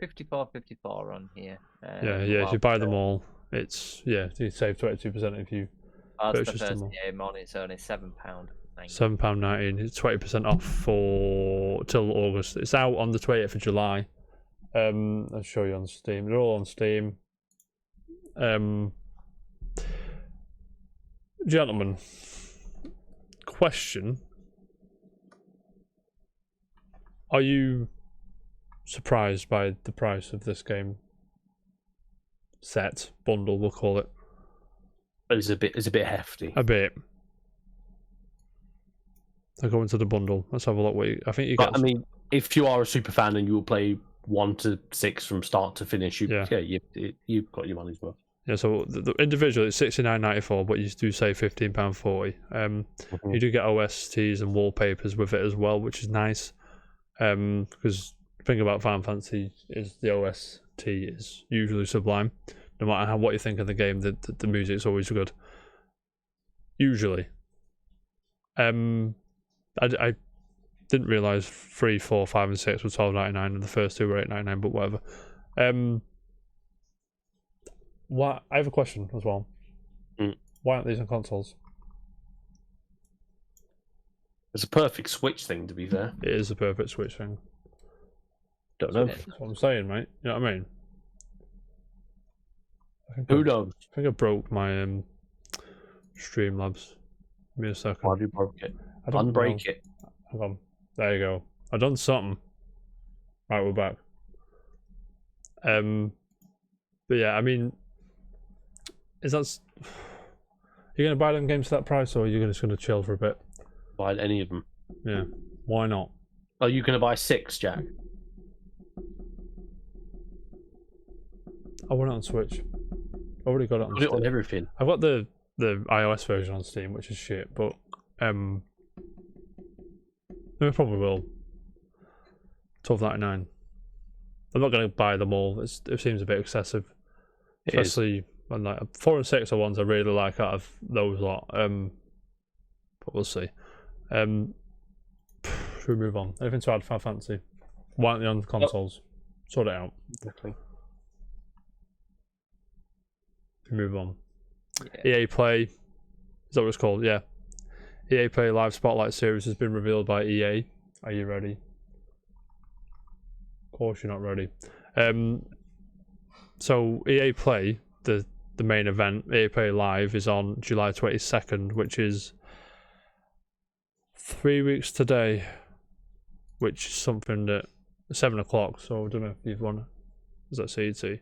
54.54 on here. Yeah. If you buy them all, it's you save 22% if you That's the purchase them first all. game on its own. It's £7. £7.19. It's 20% off for till August. It's out on the 20th of July. I'll show you on Steam. They're all on Steam. Gentlemen, question: are you surprised by the price of this game? Set bundle, we'll call it. It's a bit hefty. A bit. I'll go into the bundle. Let's have a look. I think you get. But I mean, if you are a super fan and you will play 1 to 6 from start to finish, you've got your money's worth. Yeah, so the individual it's $69.94, but you do save £15.40. You do get OSTs and wallpapers with it as well, which is nice. Because the thing about Final Fantasy is the OST is usually sublime. No matter what you think of the game, the music's always good. Usually. I didn't realise 3, 4, 5, and 6 were $12.99 and the first two were $8.99, but whatever. I have a question as well. Why aren't these on consoles? It's a perfect Switch thing, to be fair. It is a perfect Switch thing. Don't know. That's what I'm saying, mate. You know what I mean? Who knows? I think I broke my Streamlabs. Give me a second. Why have you broke it? I don't Unbreak know. it. Hang on. There you go. I done something. Right, we're back. But yeah, I mean, is you gonna buy them games for that price, or are you just gonna chill for a bit? Buy any of them. Yeah, why not? Are you going to buy 6, Jack? I want it on Switch. I already got it on Put it Steam. on everything. I've got the iOS version on Steam, which is shit, but I probably will. $12.99. I'm not going to buy them all. It seems a bit excessive, especially when like 4 and 6 are ones I really like out of those lot. But we'll see. Should we move on? Anything to add, Final Fantasy? Why aren't they on the consoles? Sort it out. Exactly. Move on. Yeah. EA Play, is that what it's called? Yeah. EA Play Live Spotlight Series has been revealed by EA. Are you ready? Of course you're not ready. So EA Play, the main event, EA Play Live, is on July 22nd, which is 3 weeks today, which is something that 7 o'clock. So I don't know if you've won. Is that CET?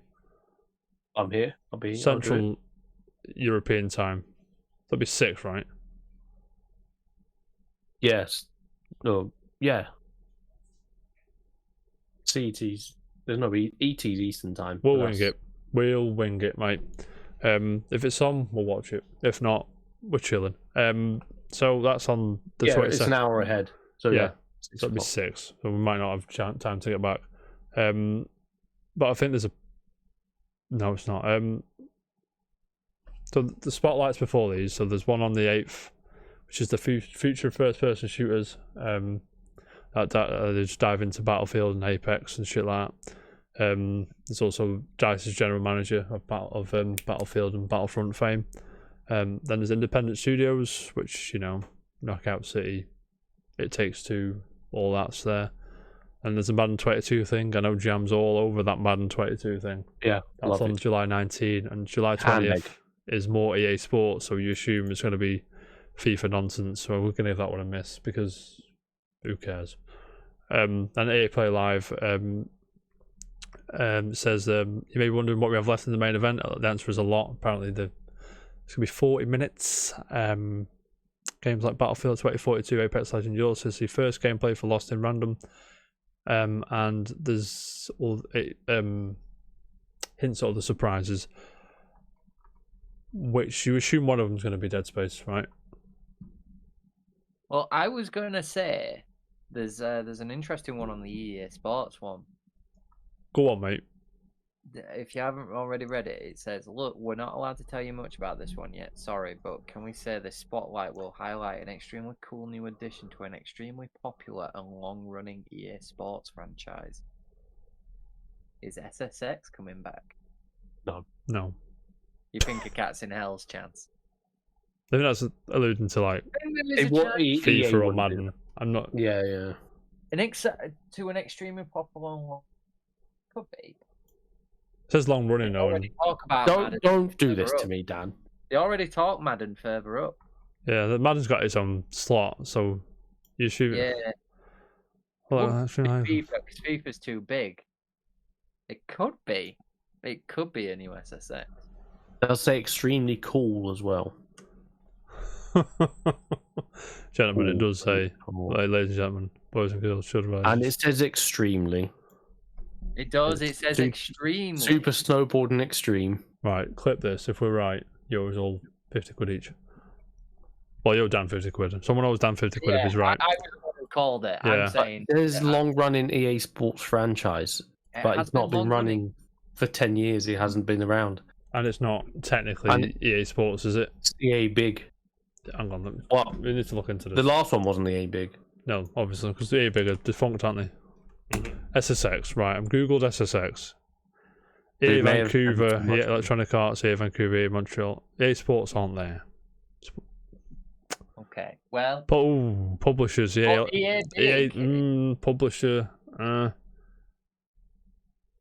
I'm here. I'll be Central European time. That'll be 6, right? Yes. No. Yeah. CET's. There's no ET's Eastern time. We'll wing it. We'll wing it, mate. If it's on, we'll watch it. If not, we're chilling. So that's on the 22nd. It's an hour ahead. So Yeah. So So that'll be 6. So we might not have time to get back. But I think there's a. No, it's not. So the spotlights before these. So there's one on the 8th, which is the future first-person shooters. That they just dive into Battlefield and Apex and shit like that. There's also DICE's general manager of Battlefield and Battlefront fame. Then there's independent studios, which Knockout City, It Takes Two, all that's there. And there's a Madden 22 thing. I know Jam's all over that Madden 22 thing. Yeah, That's on July 19, and July 20th is more EA Sports, so you assume it's going to be FIFA nonsense. So we're going to give that one a miss because who cares? And EA Play Live says you may be wondering what we have left in the main event. The answer is a lot. Apparently, it's going to be 40 minutes. Games like Battlefield 2042, Apex Legends, Ulysses, the first gameplay for Lost in Random. And there's all hints at other surprises, which you assume one of them's going to be Dead Space, right? Well, I was going to say there's an interesting one on the EA Sports one. Go on, mate. If you haven't already read it, it says, "Look, we're not allowed to tell you much about this one yet. Sorry, but can we say the spotlight will highlight an extremely cool new addition to an extremely popular and long-running EA Sports franchise? Is SSX coming back? No. You think a cat's in hell's chance? I think that's alluding to like FIFA or Madden. I'm not. Yeah. To an extremely popular one. Could be. It says long running though. Already talk about Don't do this to me, Dan. They already talk Madden further up. Yeah, the Madden's got its own slot, so you shoot. Yeah. Well, actually, because FIFA's too big. It could be. It could be a new SSX. They'll say extremely cool as well. Gentlemen, it does say, ladies and gentlemen, boys and girls, children. And it says extremely. It does. It says extremely. Super snowboarding extreme. Right, clip this. If we're right, yours all 50 quid each. Well, you're down 50 quid. Someone owes Dan 50 quid if he's right. I was the one who called it. Yeah. I'm saying there's long-running EA Sports franchise, but it's not been running for 10 years. It hasn't been around. And it's not technically EA Sports, is it? It's EA Big. Hang on, What? we need to look into this. The last one wasn't EA Big. No, obviously, because the EA Big are defunct, aren't they? SSX, right, I've googled SSX. EA Vancouver, EA Electronic Arts, EA Vancouver, EA Montreal. EA Sports aren't there. Okay, well. Publishers, EA publisher.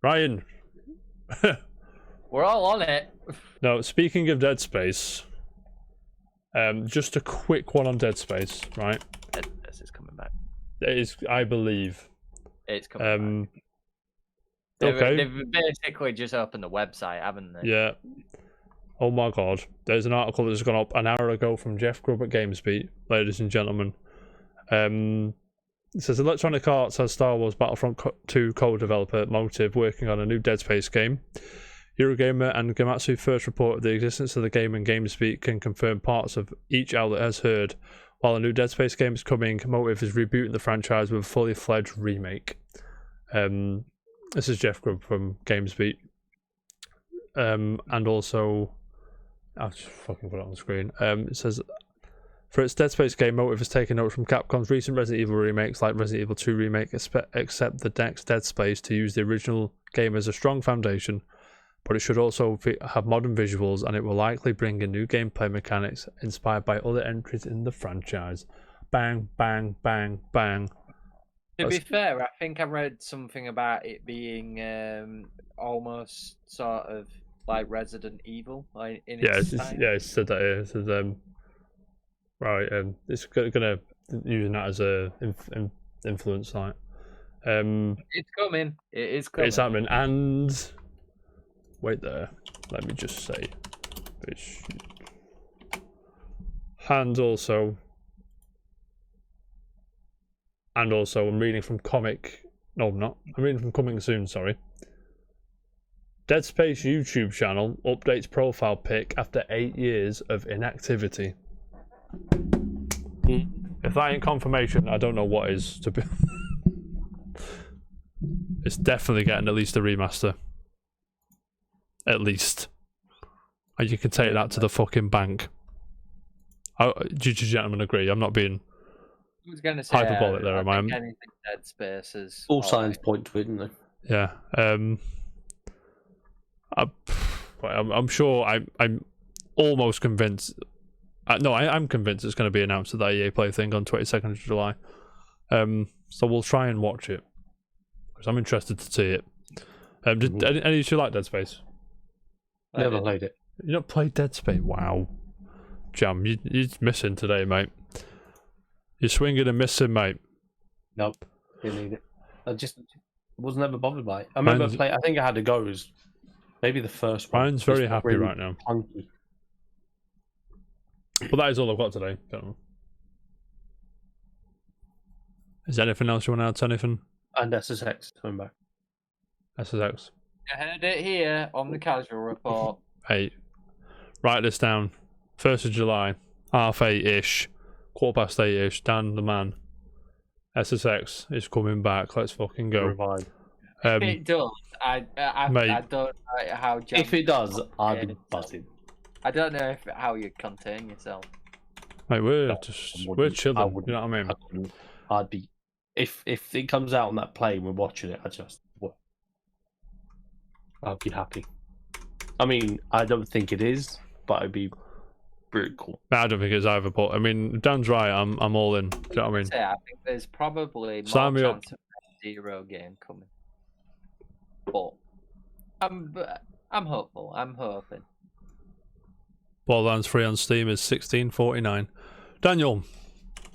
Ryan. We're all on it. No, speaking of Dead Space, just a quick one on Dead Space, right? This is coming back. It is, I believe. It's coming back. Okay. They've basically just opened the website, haven't they? Yeah. Oh my god. There's an article that's gone up an hour ago from Jeff Grubb at GamesBeat, ladies and gentlemen. It says Electronic Arts has Star Wars Battlefront 2 co-developer Motive working on a new Dead Space game. Eurogamer and Gamatsu first reported the existence of the game, and GamesBeat can confirm parts of each outlet has heard. While a new Dead Space game is coming, Motive is rebooting the franchise with a fully fledged remake. This is Jeff Grubb from GamesBeat. And also, I'll just fucking put it on the screen. It says, for its Dead Space game, Motive has taken note from Capcom's recent Resident Evil remakes like Resident Evil 2 Remake, except the next Dead Space to use the original game as a strong foundation, but it should also have modern visuals, and it will likely bring in new gameplay mechanics inspired by other entries in the franchise. Bang, bang, bang, bang. To be fair, I think I read something about it being almost sort of like Resident Evil, like in its style. It said that here. It said, right, it's gonna using that as a influence, like. It's coming. It is coming. It's happening, and wait there. Let me just say, and also, I'm reading from comic. No, I'm not. I'm reading from Coming Soon. Sorry. Dead Space YouTube channel updates profile pic after 8 years of inactivity. If that ain't confirmation, I don't know what is. To be, it's definitely getting at least a remaster. At least, and you can take that to the fucking bank. Do you gentlemen agree? I'm not being hyperbolic there, am I? Anything Dead Space is all signs point to it, isn't they? Yeah. I'm sure. I'm almost convinced. I'm convinced it's going to be announced at that EA Play thing on 22nd of July. So we'll try and watch it because I'm interested to see it. Did any of you like Dead Space? Never played it. You not played Dead Space? Wow, Jam, you're missing today, mate. You're swinging and missing, mate. Nope, didn't need it. I just was never bothered by it. I remember playing. I think I had to go. It was maybe the first one. Mine's very happy really right now. Funky. But that is all I've got today. Is there anything else you want to add to anything? And SSX coming back. SSX. I heard it here on the Casual Report. Hey, write this down. 1st of July, 8:30ish, 8:15ish. Dan the man. SSX is coming back. Let's fucking go. Revive. If it does, I don't know how. If it does, I'd be buzzing. I don't know how you contain yourself. Mate, we're chilling. You know what I mean? I'd be if it comes out on that plane, we're watching it. I'd be happy. I mean, I don't think it is, but it'd be pretty cool. I don't think it's either, but I mean, Dan's right. I'm all in. Do you know what I mean? I think there's probably more chance of a Zero game coming, but I'm hopeful. I'm hoping. Borderlands 3 on Steam is $16.49. Daniel.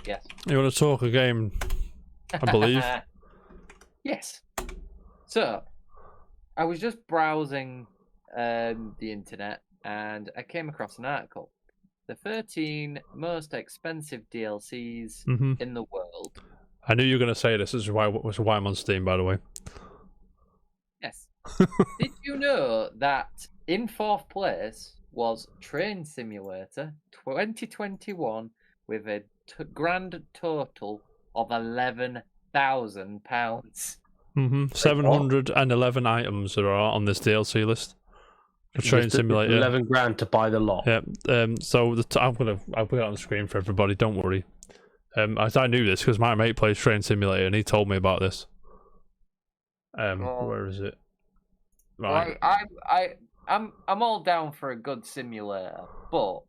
Yes. You want to talk a game? I believe. Yes. So, I was just browsing the internet and I came across an article. The 13 most expensive DLCs in the world. I knew you were going to say this. This is why I'm on Steam, by the way. Yes. Did you know that in 4th place was Train Simulator 2021 with a grand total of £11,000. 711 items there are on this DLC list. A Train Simulator. 11 grand to buy the lot. Yeah. So I'll put it on the screen for everybody. Don't worry. I knew this because my mate plays Train Simulator and he told me about this. Where is it? Right. I'm all down for a good simulator, but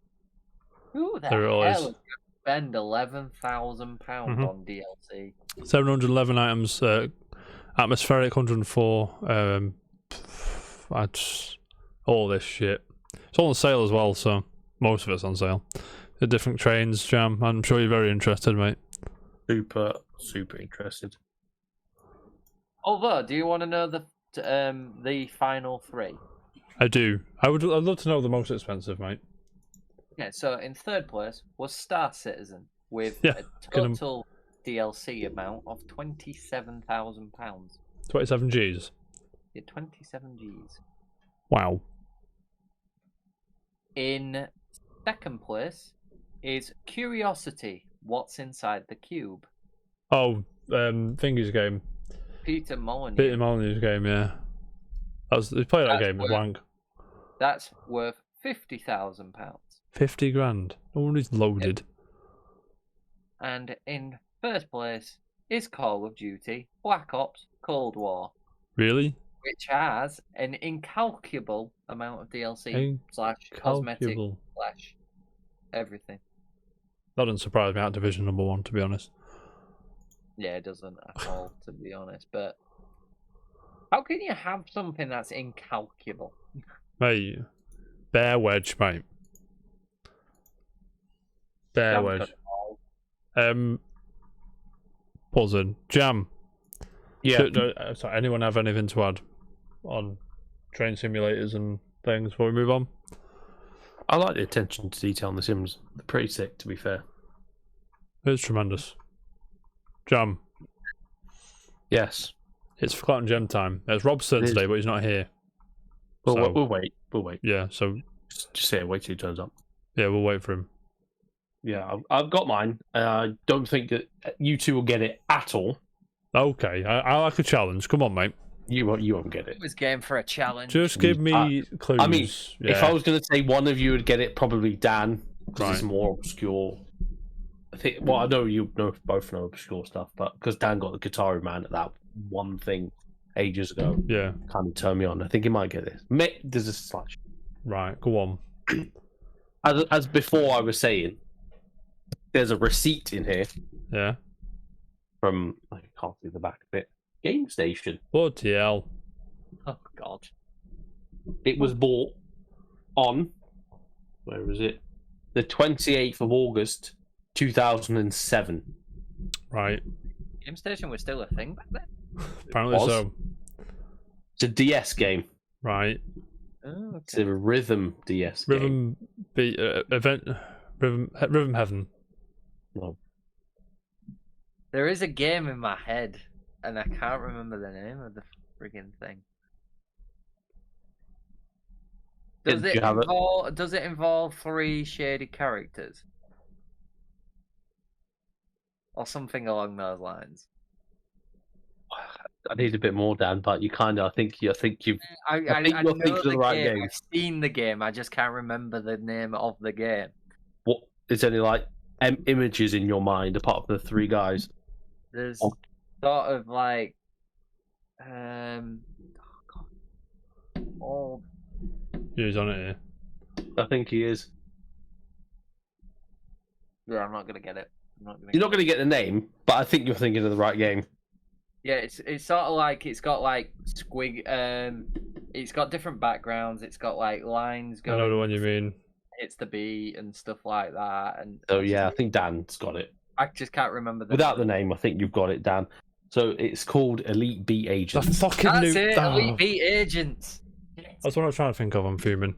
who the There it hell is. is going to spend £11,000 on DLC? 711 items. Atmospheric 104. All this shit. It's all on sale as well, so most of it's on sale. The different trains, Jam. I'm sure you're very interested, mate. Super interested. Although, do you want to know the final three? I do. I'd love to know the most expensive, mate. Yeah, so in third place was Star Citizen with Yeah, a total DLC amount of £27,000. 27 Gs. Yeah, 27 Gs. Wow. In second place is Curiosity. What's inside the cube? Oh, Thingy's game. Peter Molyneux. Peter Molyneux's game, yeah. He played that game, worth, blank. That's worth £50,000. 50 grand. No wonder he's loaded. And in first place is Call of Duty Black Ops Cold War. Really? Which has an incalculable amount of DLC / cosmetic / everything. That doesn't surprise me. Activision #1, to be honest. Yeah, it doesn't at all, to be honest. But how can you have something that's incalculable? Mate, bear wedge, mate. Bear wedge. Buzzing. Jam. Yeah. Sorry, anyone have anything to add on train simulators and things before we move on? I like the attention to detail on the Sims. They're pretty sick, to be fair. It's tremendous. Jam. Yes. It's Forgotten Gem time. It's Rob's turn today, but he's not here. We'll wait. We'll wait. Yeah, so... Just say wait till he turns up. Yeah, we'll wait for him. Yeah, I've got mine. I don't think that you two will get it at all. Okay, I like a challenge. Come on, mate. You won't get it. It was game for a challenge. Just give me clues. I mean, if I was going to say one of you would get it, probably Dan, because it's Right. more obscure. I think. Well, I know you both know obscure stuff, but because Dan got the Guitar Man at that one thing ages ago, Yeah. kind of turned me on. I think he might get this. There's a slash. Right, go on. As before, I was saying, there's a receipt in here Yeah. from I can't see the back of it. Game Station. Bloody hell. Oh, God. It was bought on, where is it? The 28th of August, 2007. Right. Game Station was still a thing back then? Apparently was. so. It's a DS game. Right. Oh, It's okay. a Rhythm DS game. Rhythm Heaven. No. There is a game in my head, and I can't remember the name of the friggin' thing. Does Did it you have it? does it involve 3 shaded characters? Or something along those lines? I need a bit more, Dan, but you kind of, I think you've. I think know you're thinking of the right game. I've seen the game, I just can't remember the name of the game. What is any like images in your mind apart from the 3 guys? There's Oh. sort of like old. Yeah, he's on it here. I think he is. Yeah, I'm not gonna get it. You're not going to get the name, but I think you're thinking of the right game. Yeah, it's sort of like it's got like squig. It's got different backgrounds. It's got like lines I know going. the one you mean. It's the beat and stuff like that. And So yeah, I think Dan's got it. I just can't remember the Without the name, I think you've got it, Dan. So it's called Elite Beat The Agents. fucking That's new. it. Oh, Elite Beat Agents. that's what I was trying to think of. I'm fuming.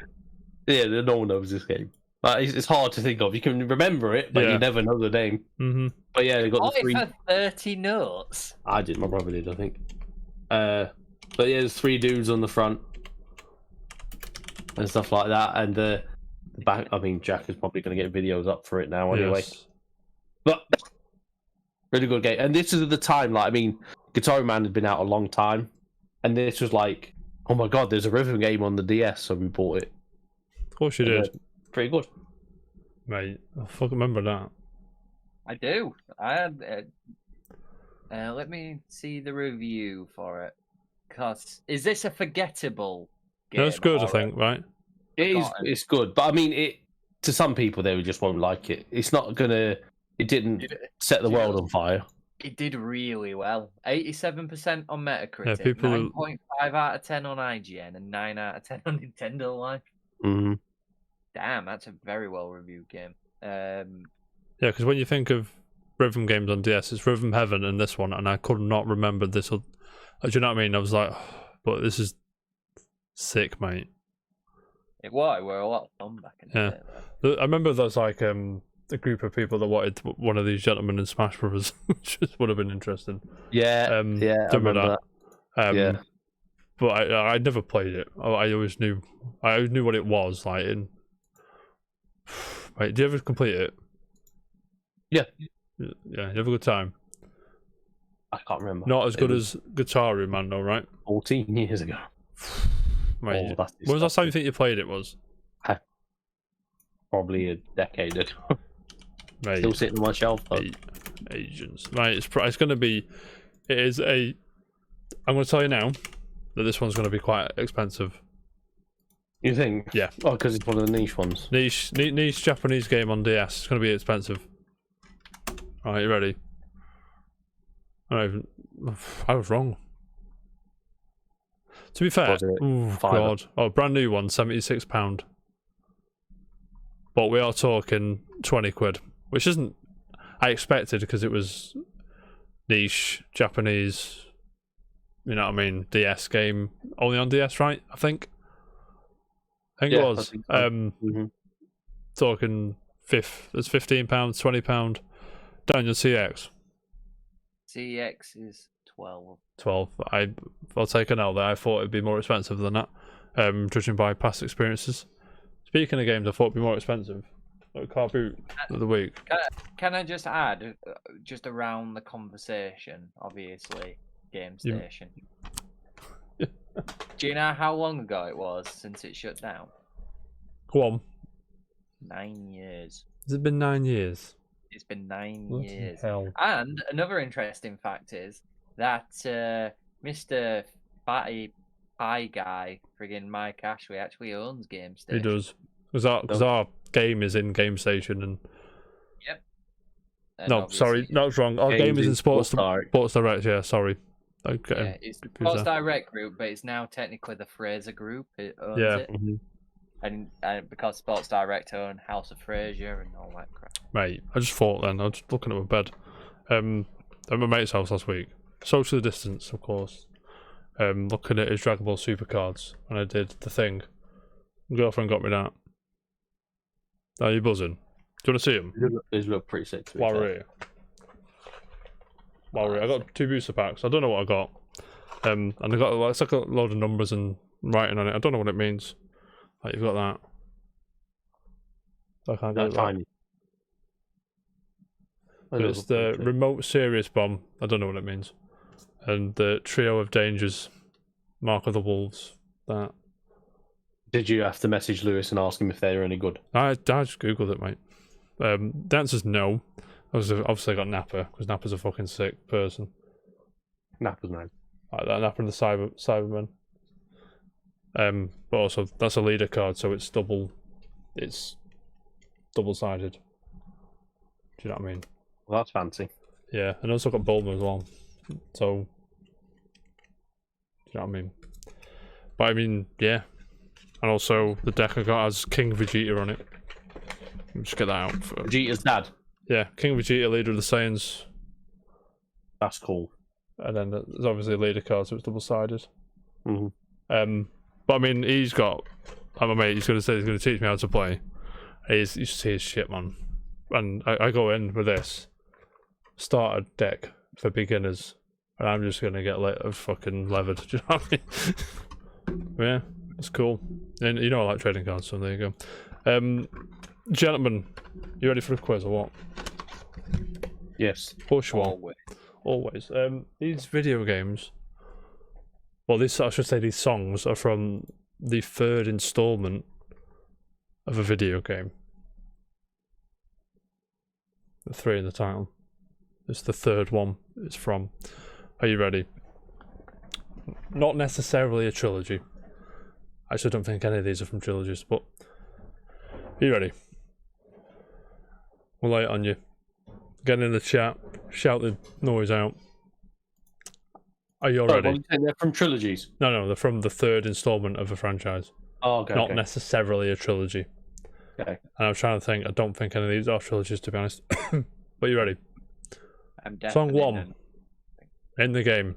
Yeah, no one knows this game. It's hard to think of. You can remember it, but Yeah. you never know the name. Mm-hmm. But yeah, they got Oh, the 3. for 30 notes. I did. My brother did, I think. But yeah, there's 3 dudes on the front and stuff like that, and the back. I mean, Jack is probably going to get videos up for it now anyway. Yes. But really good game, and this is the time. Like, I mean, Guitar Man had been out a long time, and this was like, oh my god, there's a rhythm game on the DS, so we bought it. Of course you And, did, pretty good. mate. I fucking remember that. I do. I had. Let me see the review for it. Cause is this a forgettable game? That's good, I or a- think, right? It is. Forgotten? It's good, but I mean, it to some people they just won't like it. It's not gonna. It didn't set the world on fire. It did really well. 87% on Metacritic, people- 9.5 out of 10 on IGN, and 9 out of 10 on Nintendo Life. Mm-hmm. Damn, that's a very well reviewed game. Yeah, because when you think of rhythm games on DS, it's Rhythm Heaven and this one, and I could not remember this. Do you know what I mean? I was like, but this is sick, mate. It were a lot of fun back in the day. Though. I remember there's like a group of people that wanted one of these gentlemen in Smash Brothers, which would have been interesting. Yeah, I remember that. But I never played it. I always knew what it was like. Wait, did you ever complete it? Yeah. Yeah, you have a good time. I can't remember. Not as good as Guitar Hero Man, though, right? 14 years ago. Mate, when was the last time you think you played it? Was probably a decade ago. Mate, Still sitting on my shelf though. Agents, mate. It's going to be. It is a. I'm going to tell you now that this one's going to be quite expensive. You think? Yeah. Oh, because it's one of the niche ones. Niche Japanese game on DS. It's going to be expensive. Alright, you ready? I was wrong. To be fair, oh god, brand new one, £76. But we are talking 20 quid, which isn't. I expected because it was niche Japanese. You know what I mean? DS game, only on DS, right? I think it was. I think so. Talking there's £15, £20. Daniel CX. CX is 12. 12. I'll take an L there. I thought it'd be more expensive than that. Judging by past experiences. Speaking of games, I thought it'd be more expensive. Like Car Boot of the week. Can I just add, just around the conversation, obviously, Game Station. Do you know how long ago it was since it shut down? Go on. 9 years. Has it been 9 years? It's been 9 What years. the hell? And another interesting fact is that Mr. Fatty Pie Guy, friggin' Mike Ashley, actually owns Game Station. He does. Because our game is in Game Station and... Yep. No, sorry, that was wrong. Our game is in Sports Direct, yeah, sorry. Okay. Yeah, it's Sports Direct Group, but it's now technically the Fraser Group. It owns it. And because Sports Direct own House of Fraser and all that crap. Mate, I just thought then, I was just looking at my bed. At my mate's house last week. Socially distanced, of course. Looking at his Dragon Ball Super cards, and I did the thing. My girlfriend got me that. Are you buzzing? Do you want to see them? These look pretty sick. While we're here. I got 2 booster packs. I don't know what I got. And I got it's like a load of numbers and writing on it. I don't know what it means. Like you've got that. I can't get tiny. It's the remote serious bomb. I don't know what it means. And the trio of dangers. Mark of the Wolves. That. Did you have to message Lewis and ask him if they're any good? I just googled it, mate. The answer's no. Obviously I got Napper because Napper's a fucking sick person. Napper's man. Like that Napper and the Cyberman. But also that's a leader card, so it's double sided. Do you know what I mean? Well, that's fancy. Yeah, and also got Bulma as well. So do you know what I mean? But I mean, yeah. And also the deck I got has King Vegeta on it. Just get that out. Vegeta's dad. Yeah, King Vegeta, leader of the Saiyans. That's cool. And then there's obviously a leader card, so it's double sided. But I mean, he's got. My mate, he's going to teach me how to play. You should see his shit, man. And I go in with this starter deck for beginners, and I'm just going to get fucking levered. Do you know what I mean? Yeah, it's cool. And you know I like trading cards, so there you go. Gentlemen, you ready for the quiz or what? Yes. Push one. Always. These video games. Well, I should say these songs are from the 3rd installment of a video game. The 3 in the title. It's the 3rd one it's from. Are you ready? Not necessarily a trilogy. I actually don't think any of these are from trilogies, but are you ready? We'll lay it on you. Get in the chat, shout the noise out. Are you ready? They're from trilogies? No, they're from the 3rd installment of a franchise. Oh, okay. Not necessarily a trilogy. Okay. And I'm trying to think, I don't think any of these are trilogies, to be honest. But you ready? I'm definitely Song 1. In the game.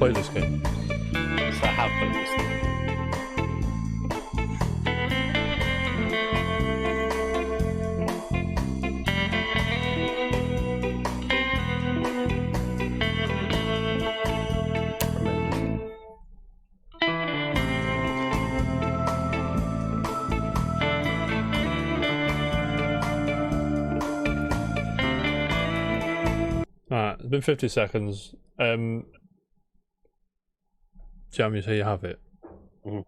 played this game? So I have played this thing. Alright, it's been 50 seconds. Jam, you say you have it? Mhm.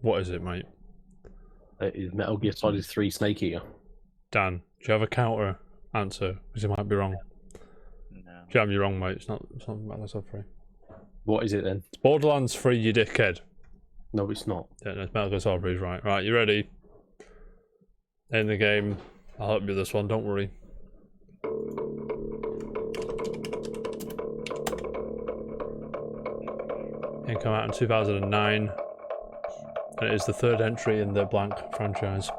What is it, mate? It is Metal Gear Solid 3 Snake Eater. Dan, do you have a counter answer? Because you might be wrong. No. Jam, you're wrong, mate. It's not Metal Gear Solid 3. What is it then? It's Borderlands 3, you dickhead. No, it's not. Yeah, no, it's Metal Gear Solid 3 is right. Right, you ready? In the game. I'll help you with this one, don't worry. It came out in 2009, and it is the third entry in the Blank franchise.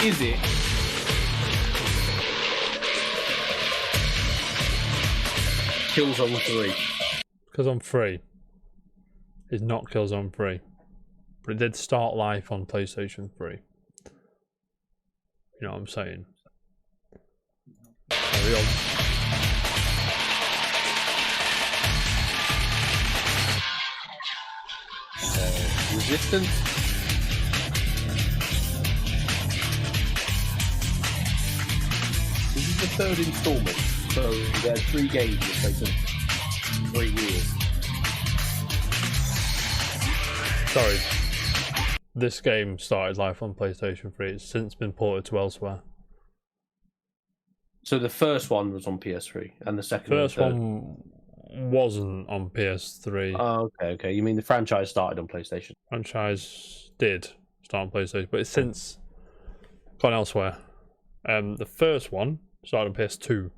Is it? Killzone 3. Killzone 3 is not Killzone 3, but it did start life on PlayStation 3. You know what I'm saying? Carry on. Resistance. This is the third installment, so there are 3 games in the space of 3 years. Sorry. This game started life on PlayStation 3. It's since been ported to elsewhere. So the first one was on PS3, and the second First and third. one wasn't on PS3. Oh, okay. You mean the franchise started on PlayStation? Franchise did start on PlayStation, but it's since gone elsewhere. The first one started on PS2.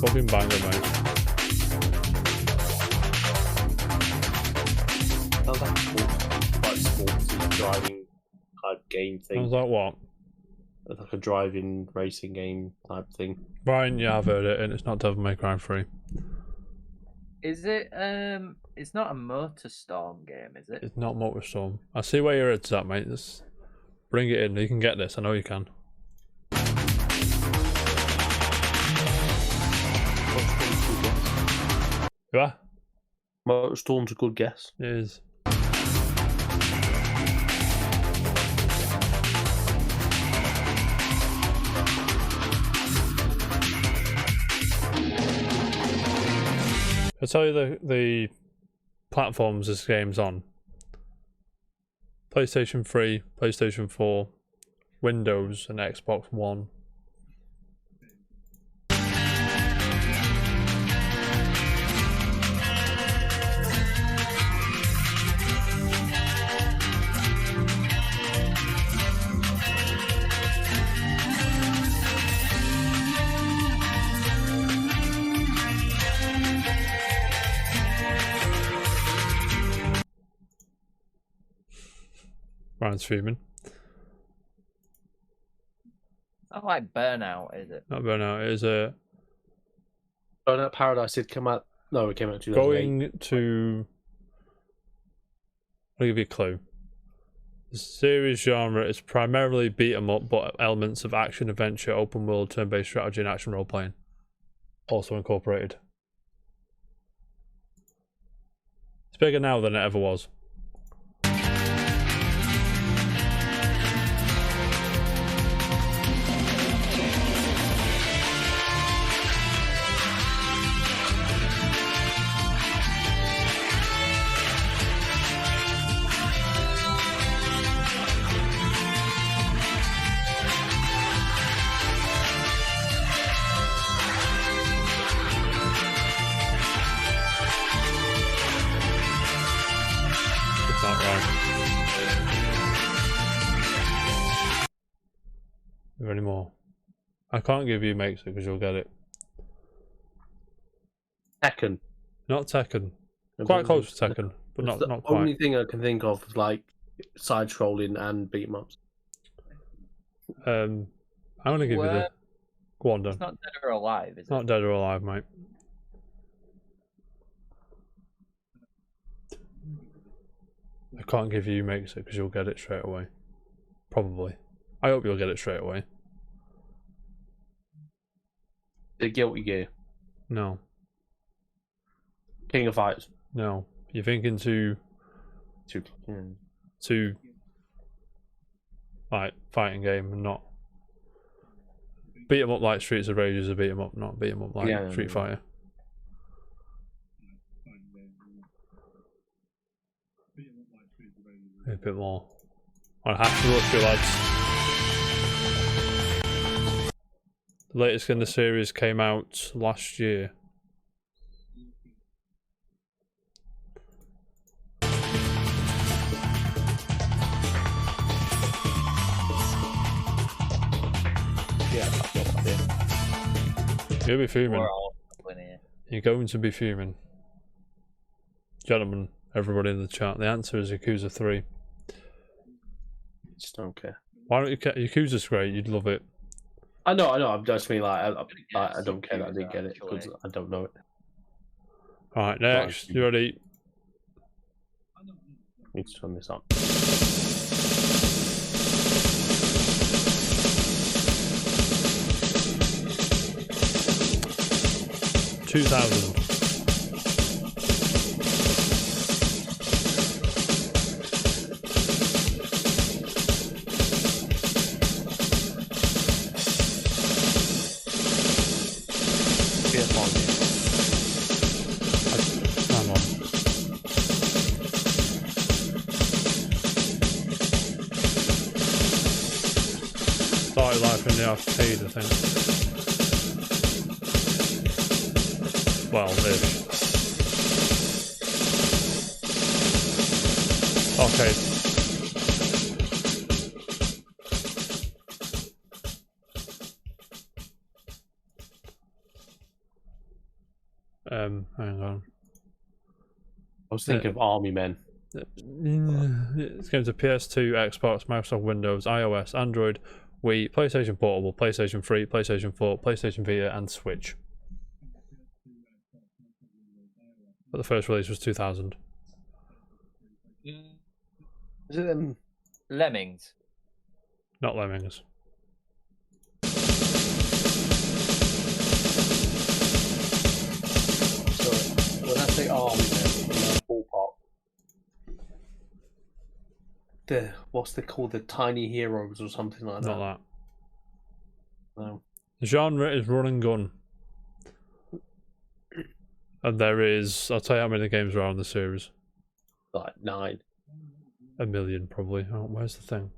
Fucking banger, mate. Sounds like quite sports driving type game I thing. was like, what? Like a driving racing game type thing. Brian, yeah, I've heard it, and it's not Devil May Cry 3. Is it? It's not a MotorStorm game, is it? It's not MotorStorm. I see where your head's at, mate. Just bring it in. You can get this. I know you can. Yeah, MotorStorm's a good guess. it is. I'll tell you the platforms this game's on. PlayStation 3, PlayStation 4, Windows, and Xbox One. Ryan's fuming. Not like Burnout, is it? Not Burnout. It is a Burnout Paradise did come out. No, it came out in 2008. going to. I'll give you a clue. The series genre is primarily beat 'em up, but elements of action, adventure, open world, turn-based strategy, and action role playing also incorporated. It's bigger now than it ever was. Are there any more? I can't give you makes it because you'll get it. Tekken. Not Tekken. Quite close to Tekken, but It's not the quite. only thing I can think of is like side scrolling and beat 'em ups. I'm gonna give you the. Go on, It's Dan. not Dead or Alive, is it? Not Dead or Alive, mate. I can't give you makes it because you'll get it straight away. Probably. I hope you'll get it straight away. The Guilty Gear. No. King of Fighters. No. You're thinking too like fighting game and not beat 'em up like Streets of Rage is a beat 'em up, not beat 'em up like Street Fighter. A bit more. I have to rush you, lads. The latest in the series came out last year. Yeah, that's not bad. You'll be fuming. We're all here. You're going to be fuming. Gentlemen, everybody in the chat, the answer is Yakuza 3. Just don't care. Why don't you care? Yakuza's great, you'd love it. I know. I'm just mean like I don't care that I didn't get it because I don't know it. Alright, next. You ready? Need to turn this up. 2000. Hang on. Started life in the arcade, I think. Well, this. Arcade. Hang on. I was thinking of Army Men. It's going to PS2, Xbox, Microsoft Windows, iOS, Android, Wii, PlayStation Portable, PlayStation 3, PlayStation 4, PlayStation Vita, and Switch. But the first release was 2000. Is it Lemmings. Not Lemmings. So when I say Army Men, ballpark. What's they called? The Tiny Heroes or something like that. Not that. No. The genre is run and gun. And there is, I'll tell you how many games are on the series. Like 9. A million, probably. Oh, where's the thing?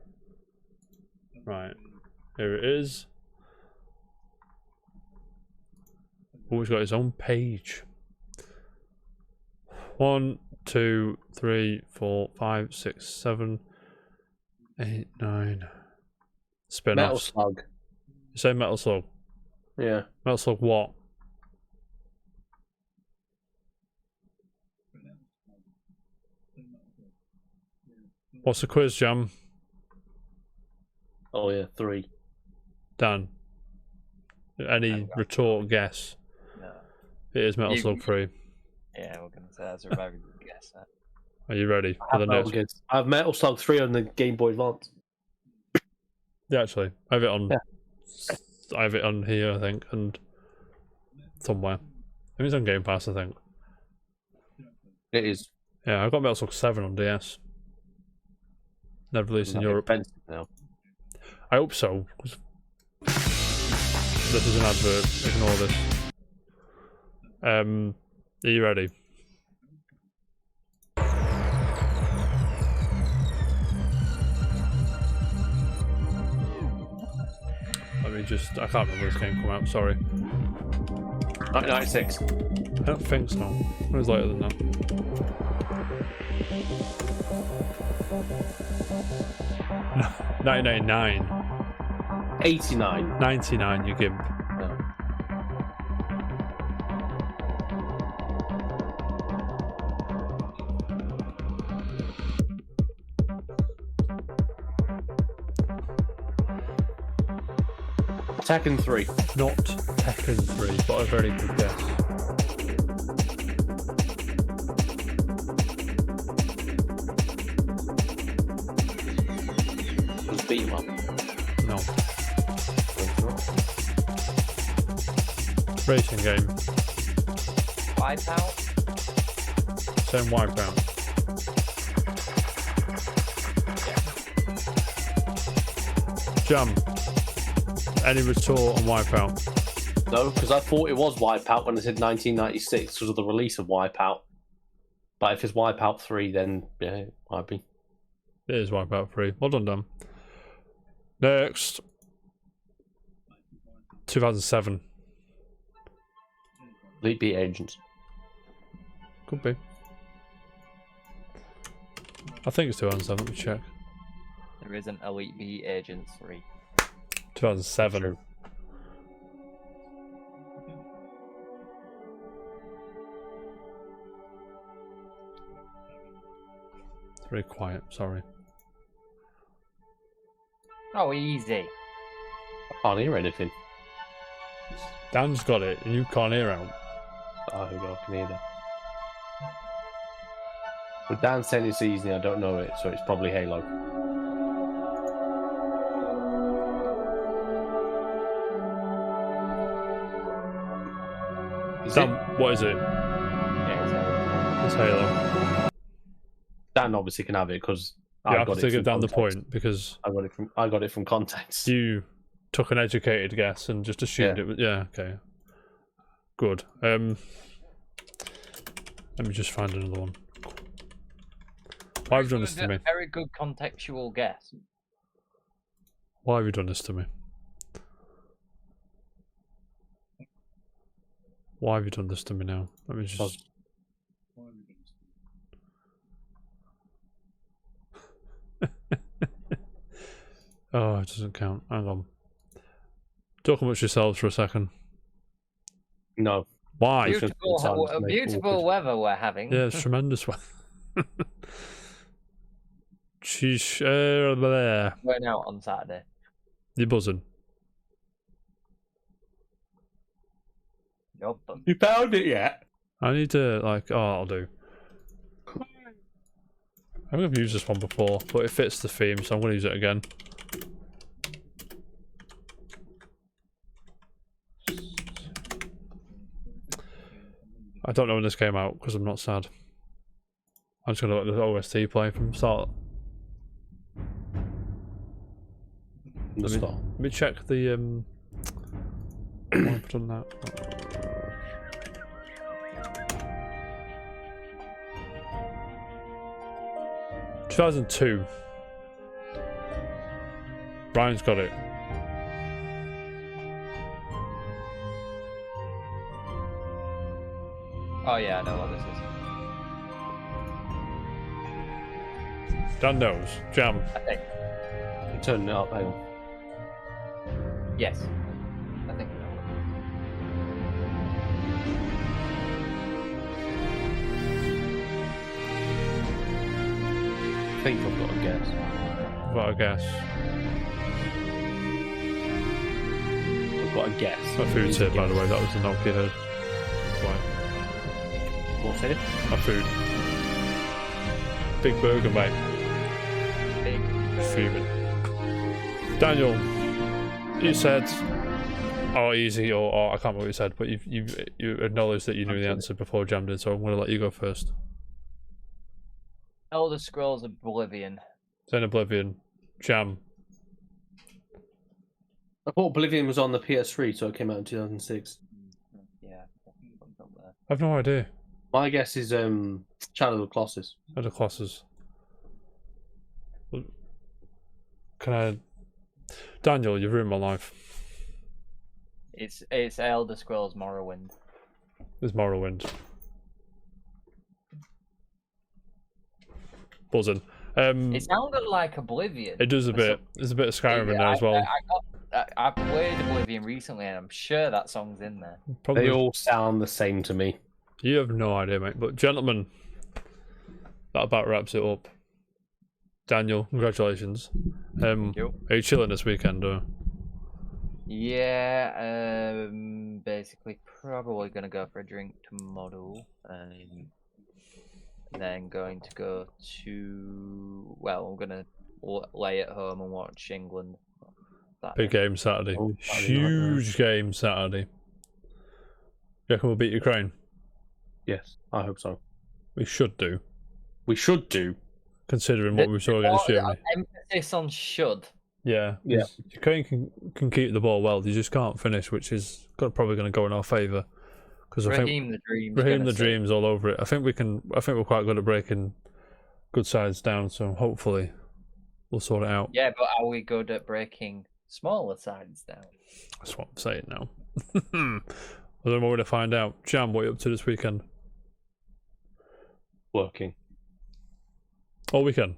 Right. Here it is. Oh, he's got his own page. 1, 2, 3, 4, 5, 6, 7, 8, 9. Spin-offs. Metal Slug. You say Metal Slug? Yeah. Metal Slug what? What's the quiz, Jam? Oh yeah, 3. Dan? Any retort guess? No. It is Metal Slug 3. Yeah, we're gonna say that's a very good guess. That. Are you ready for the next? I have Metal Slug 3 on the Game Boy Advance. Yeah, actually, I have it on. Yeah. I have it on here, I think, and somewhere. I think it's on Game Pass, I think. It is. Yeah, I've got Metal Slug 7 on DS. Never released in Europe. Expensive now. I hope so. 'Cause this is an advert. Ignore this. Are you ready? Let me just. I can't remember this game come out. Sorry. 1996. I don't think so. It was later than that. No, 1999. 89. 99, you gimp. No. Tekken 3. Not Tekken 3, but a very good guess. Was beat 'em up. No. Racing game. Wipeout. Same Wipeout. Jam. Any retort on Wipeout? No, because I thought it was Wipeout when I said 1996 because of the release of Wipeout. But if it's Wipeout 3, then yeah, it might be. It is Wipeout 3. Well done, Dan. Next. 2007. Elite Beat Agents. Could be. I think it's 2007. Let me check. There is an Elite Beat Agents 3. 2007. True. It's very quiet. Sorry. Oh, easy. I can't hear anything. Dan's got it, and you can't hear out. Oh, here we go, I can hear that. But Dan saying it's easy, I don't know it, so it's probably Halo. Dan, what is it? Yeah, It's Halo. Dan obviously can have it because You I have got to it give from Dan the context. point because I got it from context. you took an educated guess and just assumed Yeah. it was. Yeah, okay. Good. Let me just find another one. Why have you done this to me? Very good contextual guess. Why have you done this to me? Why have you done this to me now? Let me just. Oh, it doesn't count. Hang on. Talk amongst yourselves for a second. No. Why? You- Beautiful weather we're having. Yeah, it's tremendous weather. Sheesh. There. Going out on Saturday. You're buzzing. Yup. You found it yet? I need to, like, oh, I'll do. I think I've used this one before, but it fits the theme, so I'm going to use it again. I don't know when this came out because I'm not sad. I'm just going to let the OST play from the start. The start. Let me check the what I put on that. 2002. Brian's got it. Oh yeah, I know what this is. Dan knows. Jam. I think. I'm turning it up, hang on. Yes. I think I know what I think I've got a guess. What a guess. I've got a guess. My food tip, by the way. That was the knock you heard. Why? What's it? My food. Big burger, mate. Big Fuming. Daniel, you said, "Oh, easy," or I can't remember what you said, but you acknowledged that you knew the answer before Jam did, so I'm going to let you go first. Elder Scrolls Oblivion. Then Oblivion, Jam. I thought Oblivion was on the PS3, so it came out in 2006. Yeah, up there. I've no idea. My guess is Shadow of the Colossus. Other classes. Can I? Daniel, you've ruined my life. It's Elder Scrolls Morrowind. There's Morrowind. Buzzing. It sounded like Oblivion. It does a bit. There's a bit of Skyrim in there as well. I played Oblivion recently, and I'm sure that song's in there. Probably. They all sound the same to me. You have no idea, mate. But gentlemen, that about wraps it up. Daniel, congratulations. you. Are you chilling this weekend? Or? Yeah, basically probably gonna go for a drink tomorrow, then going to go to. Well, I'm gonna lay at home and watch England. Big game Saturday. Oh, Huge game Saturday. You reckon we'll beat Ukraine? Yes, I hope so. We should do, We should do. considering what we saw against Germany. Emphasis on should. Yeah. Yeah. Ukraine can keep the ball well. They just can't finish, which is probably going to go in our favour. Because I think Raheem the Dream's Raheem gonna the say- Dream's all over it. I think we're quite good at breaking good sides down. So hopefully we'll sort it out. Yeah, but are we good at breaking smaller sides down? That's what I'm saying now. Well, then we're going to find out. Jam, what are you up to this weekend? Working. All weekend?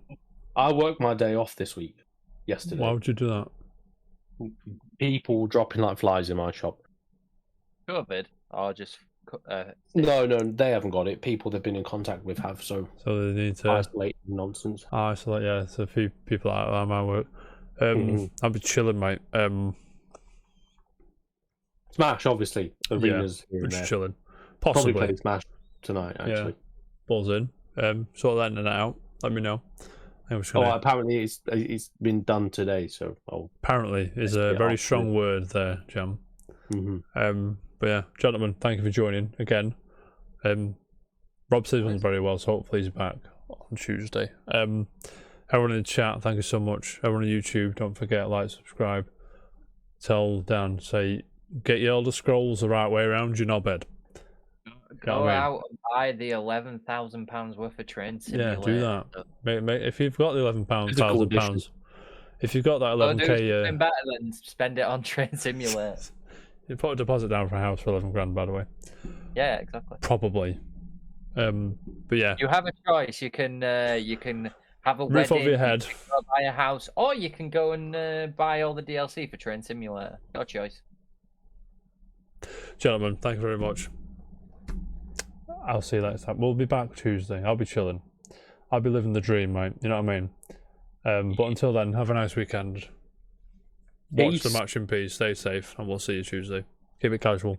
I worked my day off this week. Yesterday. Why would you do that? People dropping like flies in my shop. COVID or just No, they haven't got it. People they've been in contact with have, so So they need to isolate nonsense. isolate. Yeah, so a few people out of my work. I'll be chilling, mate. Smash, obviously. Arenas here and Just there. chilling. Probably Possibly. play Smash tonight, actually. Balls in. Sort that in and out. Let me know. I'm just gonna, Apparently it's been done today, so apparently is a Yeah, very I'll strong word there, Jam. mm-hmm. But yeah, gentlemen, thank you for joining again. Rob says he's very well, so hopefully he's back on Tuesday. Everyone in the chat, thank you so much. Everyone on YouTube, don't forget, like, subscribe. Tell Dan, say, get your Elder Scrolls the right way around your knobhead. go what I mean? out and buy the £11,000 worth of train simulator. Yeah, do that. Mate, if you've got the £11,000, Physical edition. £1,000, if you've got that Go do 11k, something better than spend it on train simulator. you put a deposit down for a house for 11 grand, by the way. Yeah, exactly. Probably. But yeah, You have a choice. You can have a roof wedding, over your head. you can go buy a house, or you can go and buy all the DLC for train simulator. Your choice. Gentlemen, thank you very much. I'll see you next time. We'll be back Tuesday. I'll be chilling. I'll be living the dream, mate. You know what I mean? But until then, have a nice weekend. Watch the Peace. match in peace. Stay safe, and we'll see you Tuesday. Keep it casual.